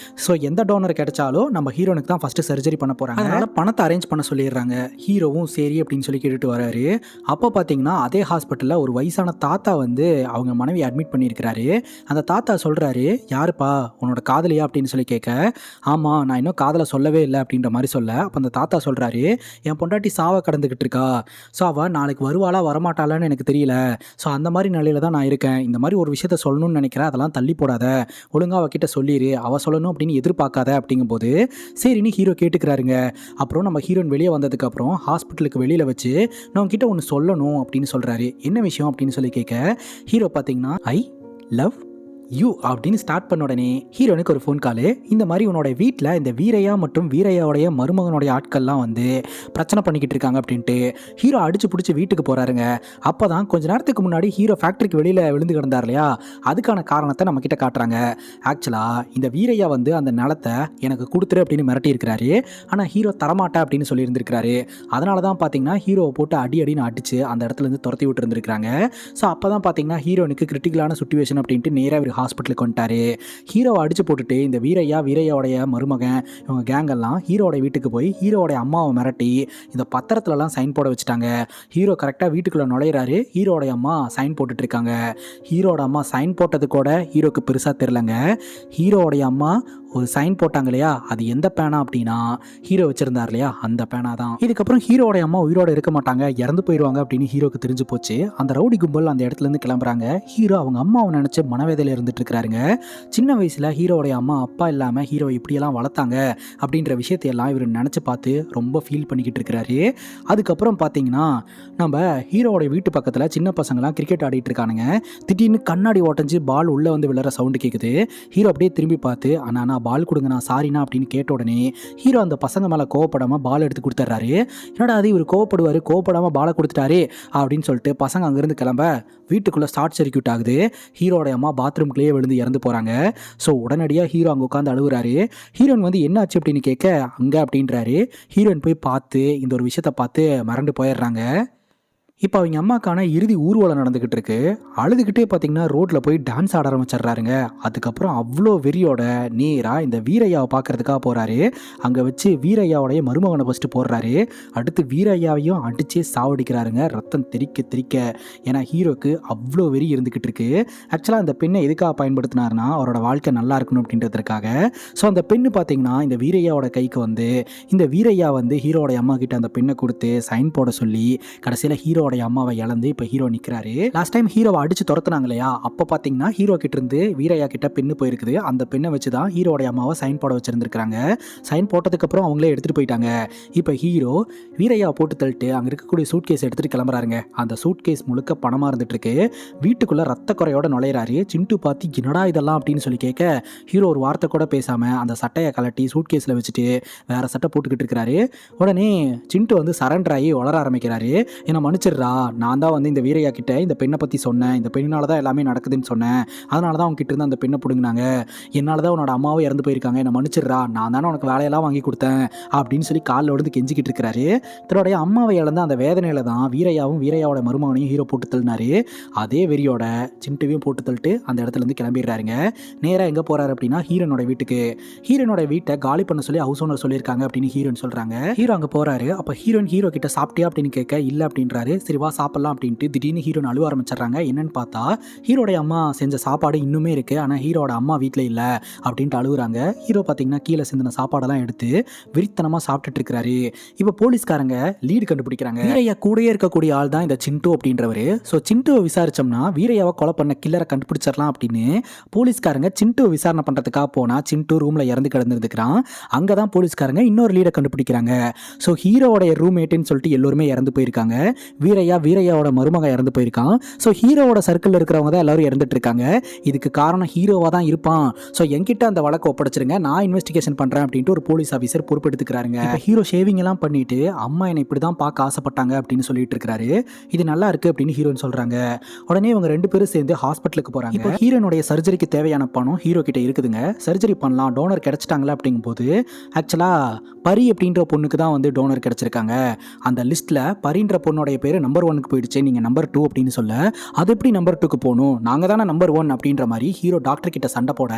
ஸோ எந்த டோனர் கிடைச்சாலும் நம்ம ஹீரோனுக்கு தான் ஃபஸ்ட்டு சர்ஜரி பண்ண போகிறாங்க. அதனால் பணத்தை அரேஞ்ச் பண்ண சொல்லிடுறாங்க. ஹீரோவும் சரி அப்படின்னு சொல்லி கேட்டுட்டு வராரு. அப்போ பார்த்தீங்கன்னா அதே ஹாஸ்பிட்டலில் ஒரு வயசான தாத்தா வந்து அவங்க மனைவி அட்மிட் பண்ணியிருக்கிறாரு. அந்த தாத்தா சொல்கிறாரு, யாருப்பா உன்னோட காதலியா அப்படின்னு சொல்லி கேட்க, ஆமாம் நான் இன்னும் காதலை சொல்லவே இல்லை அப்படின்ற மாதிரி சொல்ல, அப்போ அந்த தாத்தா சொல்கிறாரு, என் பொண்டாட்டி சாவை கடந்துக்கிட்டு இருக்கா, ஸோ அவள் நாளைக்கு வருவாளா வரமாட்டாளான்னு எனக்கு தெரியல, ஸோ அந்த மாதிரி நிலையில தான் நான் இருக்கேன், இந்த மாதிரி ஒரு விஷயத்த சொல்லணும்னு நினைக்கிறேன், அதெல்லாம் தள்ளி போடாத, ஒழுங்காக அவகிட்ட சொல்லிடு, அவள் சொல்லணும் அப்படின்னு எதிர்பார்க்காத அப்படிங்கும்போது சரின்னு ஹீரோ கேட்டுக்கிறாருங்க. அப்புறம் நம்ம ஹீரோயின் வெளியே வந்ததுக்கப்புறம் ஹாஸ்பிட்டலுக்கு வெளியில் வச்சு நான் உங்ககிட்ட ஒன்று சொல்லணும் அப்படின்னு சொல்கிறாரு. என்ன விஷயம் அப்படின்னு சொல்லி கேட்க, ஹீரோ பார்த்தீங்கன்னா ஐ லவ் யூ அப்படின்னு ஸ்டார்ட் பண்ண உடனே ஹீரோனுக்கு ஒரு ஃபோன் காலு. இந்த மாதிரி உன்னோட வீட்டில் இந்த வீரையா மற்றும் வீரையாவுடைய மருமகனுடைய ஆட்கள்லாம் வந்து பிரச்சனை பண்ணிக்கிட்டு இருக்காங்க அப்படின்ட்டு ஹீரோ அடிச்சு பிடிச்சி வீட்டுக்கு போகிறாருங்க. அப்போ தான் கொஞ்ச நேரத்துக்கு முன்னாடி ஹீரோ ஃபேக்ட்ரிக்கு வெளியில் விழுந்து கிடந்தார் இல்லையா, அதுக்கான காரணத்தை நம்ம கிட்ட காட்டுறாங்க. ஆக்சுவலாக இந்த வீரையா வந்து அந்த நிலத்தை எனக்கு கொடுத்துரு அப்படின்னு மிரட்டி இருக்கிறாரு. ஆனால் ஹீரோ தரமாட்டேன் அப்படின்னு சொல்லியிருந்திருக்கிறாரு. அதனால தான் பார்த்தீங்கன்னா ஹீரோவை போட்டு அடின்னு அடிச்சு அந்த இடத்துலேருந்து துரத்தி விட்டு இருந்திருக்கிறாங்க. ஸோ அப்போ தான் பார்த்தீங்கன்னா ஹீரோனுக்கு கிரிட்டிக்கலான சிச்சுவேஷன் அப்படின்ட்டு நேராக ஹாஸ்பிட்டலுக்கு வந்துட்டாரு. ஹீரோவை அடிச்சு போட்டுட்டு இந்த வீரையாவுடைய மருமகன் இவங்க கேங்கெல்லாம் ஹீரோட வீட்டுக்கு போய் ஹீரோடைய அம்மாவை மிரட்டி இந்த பத்திரத்துலலாம் சைன் போட வச்சுட்டாங்க. ஹீரோ கரெக்டாக வீட்டுக்குள்ளே நுழையிறாரு. ஹீரோடைய அம்மா சைன் போட்டுட்டு இருக்காங்க. ஹீரோட அம்மா சைன் போட்டது கூட ஹீரோக்கு பெருசாக தெரிலங்க. ஹீரோடைய அம்மா ஒரு சைன் போட்டாங்க இல்லையா, அது எந்த பேனா அப்படின்னா ஹீரோ வச்சிருந்தார் இல்லையா அந்த பேனா தான். இதுக்கப்புறம் ஹீரோடைய அம்மா உயிரோட இருக்க மாட்டாங்க, இறந்து போயிடுவாங்க அப்படின்னு ஹீரோக்கு தெரிஞ்சு போச்சு. அந்த ரவுடி கும்பல் அந்த இடத்துல இருந்து கிளம்புறாங்க. ஹீரோ அவங்க அம்மாவை நினைச்சு மனவேதையில இருந்துட்டு இருக்கிறாருங்க. சின்ன வயசுல ஹீரோடைய அம்மா அப்பா இல்லாம ஹீரோ இப்படியெல்லாம் வளர்த்தாங்க அப்படின்ற விஷயத்தையெல்லாம் இவர் நினைச்சு பார்த்து ரொம்ப ஃபீல் பண்ணிக்கிட்டு இருக்கிறாரு. அதுக்கப்புறம் பார்த்தீங்கன்னா நம்ம ஹீரோடைய வீட்டு பக்கத்தில் சின்ன பசங்களாம் கிரிக்கெட் ஆடிட்டு இருக்கானுங்க. திடீர்னு கண்ணாடி ஓட்டஞ்சு பால் உள்ளே வந்து விழுற சவுண்டு கேட்குது. ஹீரோ அப்படியே திரும்பி பார்த்து அண்ணா பால் கொடுங்க நான் சாரிண்ணா அப்படின்னு கேட்ட உடனே ஹீரோ அந்த பசங்க மேலே கோவப்படாமல் பால் எடுத்து கொடுத்துட்றாரு. என்னடா அது இவர் கோவப்படாமல் பாலை கொடுத்துட்டாரு அப்படின்னு சொல்லிட்டு பசங்க அங்கேருந்து கிளம்ப வீட்டுக்குள்ளே ஷார்ட் சர்க்யூட் ஆகுது. ஹீரோடைய அம்மா பாத்ரூம்குள்ளேயே விழுந்து இறந்து போகிறாங்க. ஸோ உடனடியாக ஹீரோ அங்கே உட்காந்து அழுகுறாரு. ஹீரோயின் வந்து என்ன ஆச்சு அப்படின்னு கேட்க அங்கே அப்படின்றாரு. ஹீரோயின் போய் பார்த்து இந்த ஒரு விஷயத்தை பார்த்து மறந்து போயிடுறாங்க. இப்போ அவங்க அம்மாக்கான இறுதி ஊர்வலம் நடந்துக்கிட்டு இருக்கு. அழுதுகிட்டே பார்த்தீங்கன்னா ரோட்டில் போய் டான்ஸ் ஆட ஆரம்பிச்சிடுறாருங்க. அதுக்கப்புறம் அவ்வளோ வெறியோட நேராக இந்த வீரையாவை பார்க்கறதுக்காக போகிறாரு. அங்கே வச்சு வீரையாவோடைய மருமகனை ஃபஸ்ட்டு போடுறாரு. அடுத்து வீரையாவையும் அடிச்சே சாவடிக்கிறாருங்க, ரத்தம் தெறிக்க தெறிக்க. ஏன்னா ஹீரோக்கு அவ்வளோ வெறி இருந்துக்கிட்டு இருக்கு. ஆக்சுவலாக அந்த பெண்ணை எதுக்காக பயன்படுத்தினாருன்னா அவரோட வாழ்க்கை நல்லா இருக்கணும் அப்படின்றதுக்காக. ஸோ அந்த பெண்ணு பார்த்தீங்கன்னா இந்த வீரையாவோட கைக்கு வந்து இந்த வீரையா வந்து ஹீரோடைய அம்மா கிட்ட அந்த பெண்ணை கொடுத்து சைன் போட சொல்லி கடைசியில் ஹீரோடைய அம்மாவை இழந்து இப்போ ஹீரோ நிற்கிறாரு. லாஸ்ட் டைம் ஹீரோவை அடிச்சு துரத்துனாங்க இல்லையா, அப்போ பார்த்தீங்கன்னா ஹீரோ கிட்ட இருந்து வீரையா கிட்ட பெண்ணு போயிருக்குது. அந்த பெண்ணை வச்சு தான் ஹீரோடைய அம்மாவை சைன் போட வச்சிருந்துருக்காங்க. சைன் போட்டதுக்கப்புறம் அவங்களே எடுத்துகிட்டு போயிட்டாங்க. இப்போ ஹீரோ வீரையா போட்டு தள்ளிட்டு அங்கே இருக்கக்கூடிய சூட் கேஸ் எடுத்துகிட்டு கிளம்புறாருங்க. அந்த சூட் கேஸ் முழுக்க பணமாக இருந்துட்டு இருக்கு. வீட்டுக்குள்ளே ரத்த குறையோட நுழையிறாரு. சிண்டு பார்த்து என்னடா இதெல்லாம் அப்படின்னு சொல்லி கேட்க ஹீரோ ஒரு வார்த்தை கூட பேசாமல் அந்த சட்டையை கலட்டி சூட் கேஸில் வச்சுட்டு வேற சட்டை போட்டுக்கிட்டு இருக்கிறாரு. உடனே சிண்டு வந்து சரண்டர் ஆகி வளர ஆரம்பிக்கிறாரு. என்னை மன்னிச்சிடுறா, நான் தான் வந்து இந்த வீரையா கிட்ட இந்த பெண்ணை பற்றி சொன்னேன், இந்த பெண்ணால தான் எல்லாமே நடக்குதுன்னு சொன்னேன், அதனால தான் அவங்க கிட்ட இருந்து அந்த பெண்ணை பிடுங்கினாங்க, என்னால் தான் உன்னோட அம்மாவும் இறந்து போயிருக்காங்க, என்னை மன்னிச்சிடுறா, நான் தானே உனக்கு வேலையெல்லாம் வாங்கி கொடுத்தேன் அப்படின்னு சொல்லி காலில் விழுந்து கெஞ்சிக்கிட்டு இருக்கிறாரு. தன்னுடைய அம்மாவை இழந்த அந்த வேதனையில தான் வீரையாவும் வீரையாவோட மருமகனையும் ஹீரோ போட்டு தள்ளினாரு. அதே வெறியோட சிண்டுவையும் போட்டு தள்ளிட்டு அந்த இடத்துல இருந்து கிளம்பிடுறாருங்க. நேராக எங்கே போறாரு அப்படின்னா ஹீரோனோட வீட்டுக்கு. ஹீரோனோட வீட்டை காலி பண்ண சொல்லி ஹவுஸ் ஓனர் சொல்லியிருக்காங்க அப்படின்னு ஹீரோன்னு சொல்றாங்க. ஹீரோ அங்கே போறாரு. அப்போ ஹீரோயின் ஹீரோ கிட்ட சாப்பிட்டியா அப்படின்னு கேட்க இல்லை அப்படின்றாரு. சரி வா சாப்பிடலாம் அப்படின்ட்டு திடீர்னு ஹீரோன் அழுவ ஆரம்பிச்சிடுறாங்க. என்னன்னு பார்த்தா ஹீரோடைய அம்மா செஞ்ச சாப்பாடு இன்னுமே இருக்கு, ஆனால் ஹீரோட அம்மா வீட்டில் இல்லை அப்படின்ட்டு அழுகுறாங்க. ஹீரோ பார்த்தீங்கன்னா கீழே சிந்தின சாப்பாடெல்லாம் எடுத்து விரித்தனமாக சாப்பிட்டுட்டு இருக்கிறாரு. இப்போ போலீஸ்காரங்க லீடு கண்டுபிடிக்கிறாங்க. வீரையா கூடயே இருக்கக்கூடிய ஆள் தான் இந்த சிண்டு அப்படின்றவர். ஸோ சிண்டுவை விசாரிச்சோம்னா வீரையாவை கொலை பண்ண கில்லரை கண்டுபிடிச்சிடலாம் அப்படின்னு போலீஸ்காரங்க சிண்டுவை விசாரணை பண்ணுறதுக்காக போனால் சிண்டு ரூமில் இறந்து கிடந்துருக்கிறான். அங்கே தான் போலீஸ்காரங்க இன்னொரு லீடை கண்டுபிடிக்கிறாங்க. ஸோ ஹீரோவோடைய ரூம்மேட்டுன்னு சொல்லிட்டு எல்லோருமே இறந்து போயிருக்காங்க. வீரையாவோட மருமக இறந்து போயிருக்கான். ஸோ ஹீரோவோட சர்க்கிள் இருக்கிறவங்க தான் எல்லாரும் இறந்துட்டு இருக்காங்க. இதுக்கு காரணம் ஹீரோவாக தான் இருப்பான். ஸோ என்கிட்ட அந்த வழக்கை ஒப்படைச்சிருங்க, நான் இன்வெஸ்டிகேஷன் பண்ணுறேன் அப்படின்ட்டு ஒரு போலீஸ் ஆஃபீஸர் பொறுப்பெடுத்துக்கிறாருங்க. இப்போ ஹீரோ ஷேவிங் எல்லாம் பண்ணிட்டு அம்மா என்னை இப்படி தான் பார்க்க ஆசைப்பட்டாங்க அப்படின்னு சொல்லிட்டு இருக்காரு. இது நல்லா இருக்கு அப்படின்னு ஹீரோன்னு சொல்றாங்க. உடனே இவங்க ரெண்டு பேரும் சேர்ந்து ஹாஸ்பிட்டலுக்கு போறாங்க. இப்போ ஹீரோனுடைய சர்ஜரிக்கு தேவையான பணம் ஹீரோ கிட்ட இருக்குதுங்க. சர்ஜரி பண்ணலாம், டோனர் கிடைச்சிட்டாங்களா அப்படிங்கும்போது ஆக்சுவலா பரி அப்படின்ற பொண்ணுக்கு தான் வந்து டோனர் கிடைச்சிருக்காங்க. அந்த லிஸ்ட்ல பரின்ற பொண்ணோடைய பேர் நம்பர் 1க்கு போயிடுச்சு, நீங்க நம்பர் 2 அப்படின்னு சொல்ல அது எப்படி நம்பர் 2க்கு போகணும், நாங்க தானே நம்பர் 1 அப்படின்ற மாதிரி ஹீரோ டாக்டர் கிட்ட சண்டை போட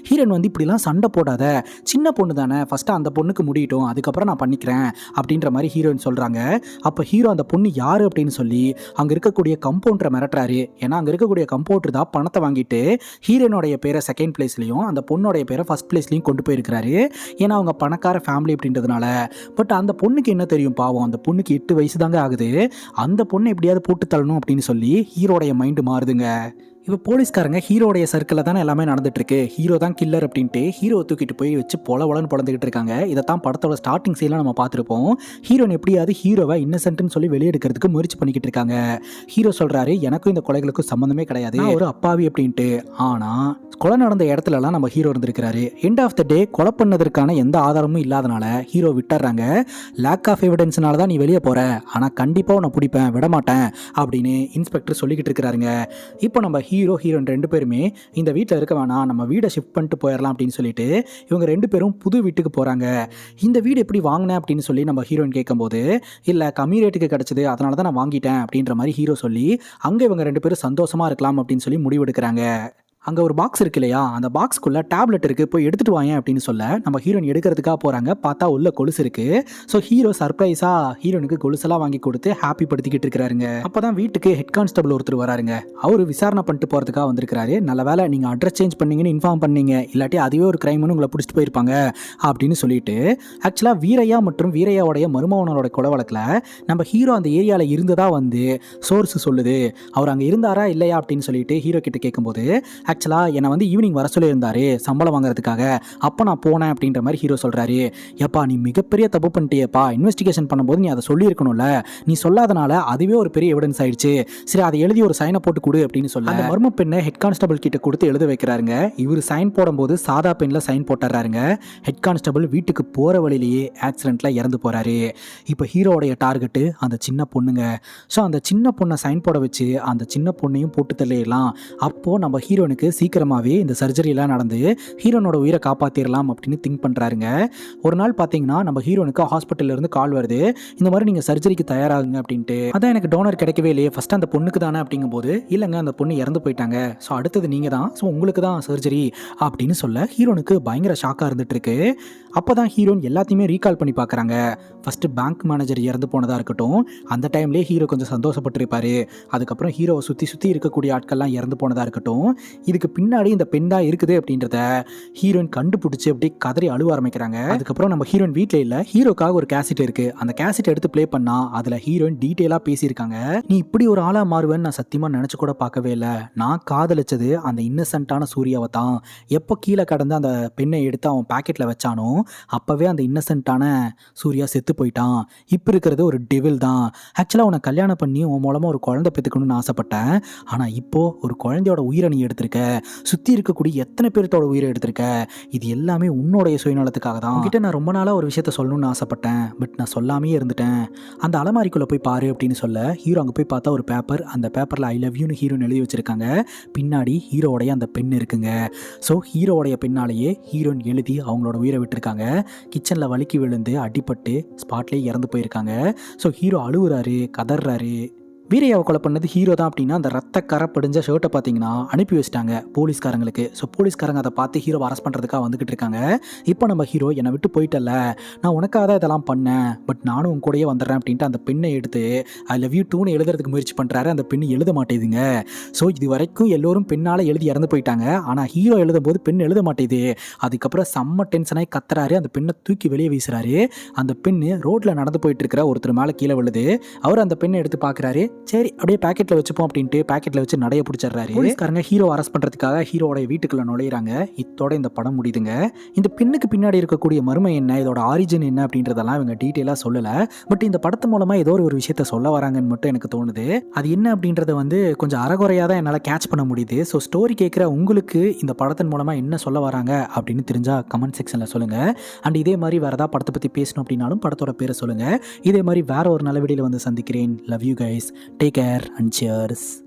ஹீரோன் வந்து இப்படிலாம் சண்டை போடாத, சின்ன பொண்ணு தானே, ஃபர்ஸ்ட் அந்த பொண்ணுக்கு முடியட்டும் அதுக்கப்புறம் நான் பண்ணிக்கிறேன் அப்படின்ற மாதிரி ஹீரோயின் சொல்றாங்க. அப்போ ஹீரோ அந்த பொண்ணு யாரு அப்படின்னு சொல்லி அங்க இருக்கக்கூடிய கம்பவுண்டரை மிரட்டுறாரு. ஏன்னா அங்க இருக்கக்கூடிய கம்பவுண்டர் தான் பணத்தை வாங்கிட்டு ஹீரோனுடைய பேரை செகண்ட் பிளேஸ்லயும் அந்த பொண்ணோடைய பேரை ஃபர்ஸ்ட் பிளேஸ்லயும் கொண்டு போயிருக்கிறாரு. ஏன்னா அவங்க பணக்கார ஃபேமிலி அப்படின்றதுனால. பட் அந்த பொண்ணுக்கு என்ன தெரியும், பாவம் அந்த பொண்ணுக்கு 8 வயசு தாங்க ஆகுது. அந்த பொண்ணை எப்படியாவது போட்டு தள்ளணும் அப்படின்னு சொல்லி ஹீரோடைய மைண்டு மாறுதுங்க. இப்போ போலீஸ்காரங்க ஹீரோடைய சர்க்கிளில் தானே எல்லாமே நடந்துட்டு இருக்கு, ஹீரோ தான் கில்லர் அப்படின்ட்டு ஹீரோவை தூக்கிட்டு போய் வச்சு பொலன்னு பொழந்துக்கிட்டு இருக்காங்க. இதை தான் படத்தோட ஸ்டார்டிங் சீன்ல நம்ம பார்த்துருப்போம். ஹீரோன் எப்படியாவது ஹீரோவை இன்னசென்ட்னு சொல்லி வெளியெடுக்கிறதுக்கு முயற்சி பண்ணிக்கிட்டு இருக்காங்க. ஹீரோ சொல்றாரு எனக்கும் இந்த கொலைகளுக்கும் சம்மந்தமே கிடையாது, ஒரு அப்பாவி அப்படின்ட்டு. ஆனால் கொலை நடந்த இடத்துலலாம் நம்ம ஹீரோ இருந்திருக்கிறாரு. எண்ட் ஆஃப் த டே கொலை பண்ணதற்கான எந்த ஆதாரமும் இல்லாதனால ஹீரோ விட்டுறாங்க. லேக் ஆஃப் எவிடன்ஸ்னால தான் நீ வெளியே போற, ஆனால் கண்டிப்பாக உன்னை பிடிப்பேன் விடமாட்டேன் அப்படின்னு இன்ஸ்பெக்டர் சொல்லிக்கிட்டு இருக்கிறாருங்க. இப்போ நம்ம ஹீரோயின் 2 பேருமே இந்த வீட்டில் இருக்க வேணாம், நம்ம வீடை ஷிஃப்ட் பண்ணிட்டு போயிடலாம் அப்படின்னு சொல்லிட்டு இவங்க 2 பேரும் புது வீட்டுக்கு போகிறாங்க. இந்த வீடு எப்படி வாங்கினேன் அப்படின்னு சொல்லி நம்ம ஹீரோயின் கேட்கும்போது இல்லை கம்மி ரேட்டுக்கு கிடச்சிது அதனால தான் நான் வாங்கிட்டேன் அப்படின்ற மாதிரி ஹீரோ சொல்லி அங்கே இவங்க 2 பேரும் சந்தோஷமாக இருக்கலாம் அப்படின்னு சொல்லி முடிவெடுக்கிறாங்க. அங்கே ஒரு பாக்ஸ் இருக்கு இல்லையா, அந்த பாக்ஸ்க்குள்ளே டேப்லெட் இருக்குது, போய் எடுத்துகிட்டு வாங்க அப்படின்னு சொல்ல நம்ம ஹீரோயின் எடுக்கிறதுக்காக போகிறாங்க. பார்த்தா உள்ள கொலுசு இருக்குது. ஸோ ஹீரோ சர்ப்ரைஸாக ஹீரோனுக்கு கொலுசெல்லாம் வாங்கி கொடுத்து ஹாப்பி படுத்திக்கிட்டு இருக்கிறாருங்க. அப்போ தான் வீட்டுக்கு ஹெட் கான்ஸ்டபிள் ஒருத்தர் வராருங்க. அவர் விசாரணை பண்ணிட்டு போகிறதுக்காக வந்திருக்கிறாரு. நல்ல வேலை நீங்கள் அட்ரஸ் சேஞ்ச் பண்ணீங்கன்னு இன்ஃபார்ம் பண்ணீங்க, இல்லாட்டி அதுவே ஒரு கிரைம்னு உங்களை பிடிச்சிட்டு போயிருப்பாங்க அப்படின்னு சொல்லிட்டு ஆக்சுவலாக வீரையா மற்றும் வீரையாவுடைய மருமகனோட கொலை வழக்கில் நம்ம ஹீரோ அந்த ஏரியாவில் இருந்ததாக வந்து சோர்ஸ் சொல்லுது. அவர் அங்கே இருந்தாரா இல்லையா அப்படின்னு சொல்லிட்டு ஹீரோ கிட்ட கேட்கும்போது ஆக்சுவலாக என்னை வந்து ஈவினிங் வர சொல்லியிருந்தாரு சம்பளம் வாங்குறதுக்காக, அப்போ நான் போனேன் அப்படின்ற மாதிரி ஹீரோ சொல்கிறாரு. எப்பா நீ மிகப்பெரிய தப்பு பண்ணிட்டியப்பா, இன்வெஸ்டிகேஷன் பண்ணும்போது நீ அதை சொல்லியிருக்கணும்ல, நீ சொல்லாதனால அதுவே ஒரு பெரிய எவிடன்ஸ் ஆயிடுச்சு, சரி அதை எழுதி ஒரு சைனை போட்டு கொடு அப்படின்னு சொல்ல அந்த மர்ம பெண்ணை ஹெட் கான்ஸ்டபிள் கிட்ட கொடுத்து எழுத வைக்கிறாருங்க. இவர் சைன் போடும்போது சாதா பெண்ணில் சைன் போட்டுறாருங்க. ஹெட் கான்ஸ்டபிள் வீட்டுக்கு போகிற வழியிலேயே ஆக்சிடென்ட்டில் இறந்து போகிறாரு. இப்போ ஹீரோடைய டார்கெட்டு அந்த சின்ன பொண்ணுங்க. ஸோ அந்த சின்ன பொண்ணை சைன் போட வச்சு அந்த சின்ன பொண்ணையும் போட்டு தள்ளிடலாம். அப்போது நம்ம ஹீரோனுக்கு இருக்கு, சீக்கிரமாகவே இந்த சர்ஜரியெல்லாம் நடந்து ஹீரோனோட உயிரை காப்பாற்றிடலாம் அப்படின்னு திங்க் பண்ணுறாருங்க. ஒரு நாள் பார்த்தீங்கன்னா நம்ம ஹீரோனுக்கு ஹாஸ்பிட்டல்லேருந்து கால் வருது, இந்த மாதிரி நீங்கள் சர்ஜரிக்கு தயாராகுங்க அப்படின்ட்டு. அதான் எனக்கு டோனர் கிடைக்கவே இல்லையே, ஃபஸ்ட்டு அந்த பொண்ணுக்கு தானே அப்படிங்கும்போது, இல்லைங்க அந்த பொண்ணு இறந்து போயிட்டாங்க, ஸோ அடுத்தது நீங்கள் தான், ஸோ உங்களுக்கு தான் சர்ஜரி அப்படின்னு சொல்ல ஹீரோனுக்கு பயங்கர ஷாக்காக இருந்துட்டு இருக்கு. அப்போ தான் ஹீரோன் எல்லாத்தையுமே ரீகால் பண்ணி பார்க்குறாங்க. ஃபஸ்ட்டு பேங்க் மேனேஜர் இறந்து போனதாக இருக்கட்டும், அந்த டைம்லேயே ஹீரோ கொஞ்சம் சந்தோஷப்பட்டிருப்பாரு. அதுக்கப்புறம் ஹீரோவை சுற்றி இருக்கக்கூடிய ஆட்கள்லாம் இறந்து போனதாக இருக்கட்டும், இதுக்கு பின்னாடி இந்த பெண் தான் இருக்குது அப்படின்றத ஹீரோயின் கண்டுபிடிச்சி அப்படியே கதறி அழுவ ஆரம்பிக்கிறாங்க. அதுக்கப்புறம் நம்ம ஹீரோயின் வீட்டில் இல்லை, ஹீரோக்காக ஒரு கேசட் இருக்குது, அந்த கேசட் எடுத்து ப்ளே பண்ணால் அதில் ஹீரோயின் டீட்டெயிலாக பேசியிருக்காங்க. நீ இப்படி ஒரு ஆளாக மாறுவேன்னு நான் சத்தியமாக நினச்சி கூட பார்க்கவே இல்லை, நான் காதலிச்சது அந்த இன்னசென்ட்டான சூர்யாவை தான். எப்போ கீழே கடந்து அந்த பெண்ணை எடுத்து அவன் பேக்கெட்டில் வச்சானோ அப்போவே அந்த இன்னசென்ட்டான சூர்யா செத்து போயிட்டான். இப்போ இருக்கிறது ஒரு டெவில் தான். ஆக்சுவலாக உன்னை கல்யாணம் பண்ணி உன் மூலமாக ஒரு குழந்தை பெற்றுக்கணும்னு ஆசைப்பட்டேன், ஆனால் இப்போது ஒரு குழந்தையோட உயிரை நீ எடுத்திருக்க, சுற்றி இருக்கக்கூடிய எத்தனை பேர்த்தோட உயிரை எடுத்திருக்க, இது எல்லாமே உன்னோடைய சுயநலத்துக்காக தான். உங்ககிட்ட நான் ரொம்ப நாளாக ஒரு விஷயத்த சொல்லணும்னு ஆசைப்பட்டேன், பட் நான் சொல்லாமே இருந்துட்டேன். அந்த அலமாரிக்குள்ளே போய் பாரு அப்படின்னு சொல்ல ஹீரோ அங்கே போய் பார்த்தா ஒரு பேப்பர், அந்த பேப்பரில் ஐ லவ் யூன்னு ஹீரோன்னு எழுதி வச்சுருக்காங்க. பின்னாடி ஹீரோடைய அந்த பெண் இருக்குங்க. ஸோ ஹீரோடைய பெண்ணாலேயே ஹீரோயின் எழுதி அவங்களோட உயிரை விட்டுருக்காங்க. கிச்சனில் வலிக்கி விழுந்து அடிபட்டு ஸ்பாட்லேயே இறந்து போயிருக்காங்க. So hero அழுகுறாரு, கதறாரு. வீரையாவை கொலை பண்ணது ஹீரோ தான் அப்படின்னா அந்த ரத்த கரை படிஞ்ச ஷர்ட்டை பார்த்தீங்கன்னா அனுப்பி வச்சிட்டாங்க போலீஸ்காரங்களுக்கு. ஸோ போலீஸ்காரங்க அதை பார்த்து ஹீரோவை அரெஸ்ட் பண்ணுறதுக்காக வந்துக்கிட்டு இருக்காங்க. இப்போ நம்ம ஹீரோ என்னை விட்டு போயிட்டல, நான் உனக்காக தான் இதெல்லாம் பண்ணேன், பட் நானும் உன் கூடயே வந்துடுறேன் அப்படின்ட்டு அந்த பெண்ணை எடுத்து ஐ லவ் யூ டூன்னு எழுதுறதுக்கு முயற்சி பண்ணுறாரு. அந்த பெண்ணு எழுத மாட்டேதுங்க. ஸோ இது வரைக்கும் எல்லோரும் பெண்ணால் எழுதி இறந்து போயிட்டாங்க, ஆனால் ஹீரோ எழுதும் போது பெண் எழுத மாட்டேது. அதுக்கப்புறம் செம்ம டென்ஷனாகி கத்துறாரு, அந்த பெண்ணை தூக்கி வெளியே வீசுறாரு. அந்த பெண்ணு ரோட்டில் நடந்து போயிட்டு இருக்கிற ஒருத்தர் மேலே கீழே விழுது. அவர் அந்த பெண்ணை எடுத்து பார்க்குறாரு, சரி அப்படியே பேக்கெட்டில் வச்சுப்போம் அப்படின்ட்டு பேக்கெட்டில் வச்சு நடைய பிடிச்சிடுறாரு. போலீஸ்காரங்க ஹீரோ அரெஸ்ட் பண்ணுறதுக்காக ஹீரோட வீட்டுக்குள்ளே நுழையிறாங்க. இத்தோட இந்த படம் முடியுதுங்க. இந்த பெண்ணுக்கு பின்னாடி இருக்கக்கூடிய மர்மம் என்ன, இதோட ஆரிஜின் என்ன அப்படின்றதெல்லாம் இவங்க டீட்டெயிலாக சொல்லலை. பட் இந்த படத்து மூலமாக ஏதோ ஒரு விஷயத்த சொல்ல வராங்கன்னு மட்டும் எனக்கு தோணுது. அது என்ன அப்படின்றத கொஞ்சம் அறகுறையாக தான் என்னால் கேட்ச் பண்ண முடியுது. ஸோ ஸ்டோரி கேட்குற உங்களுக்கு இந்த படத்தின் மூலமாக என்ன சொல்ல வராங்க அப்படின்னு தெரிஞ்சால் கமெண்ட் செக்ஷனில் சொல்லுங்கள். அண்ட் இதே மாதிரி வேறு ஏதாவது படத்தை பற்றி பேசணும் அப்படின்னாலும் படத்தோட பேரை சொல்லுங்கள். இதே மாதிரி வேற ஒரு நல்ல வீடியோவில் சந்திக்கிறேன். Love you guys. Take care and cheers.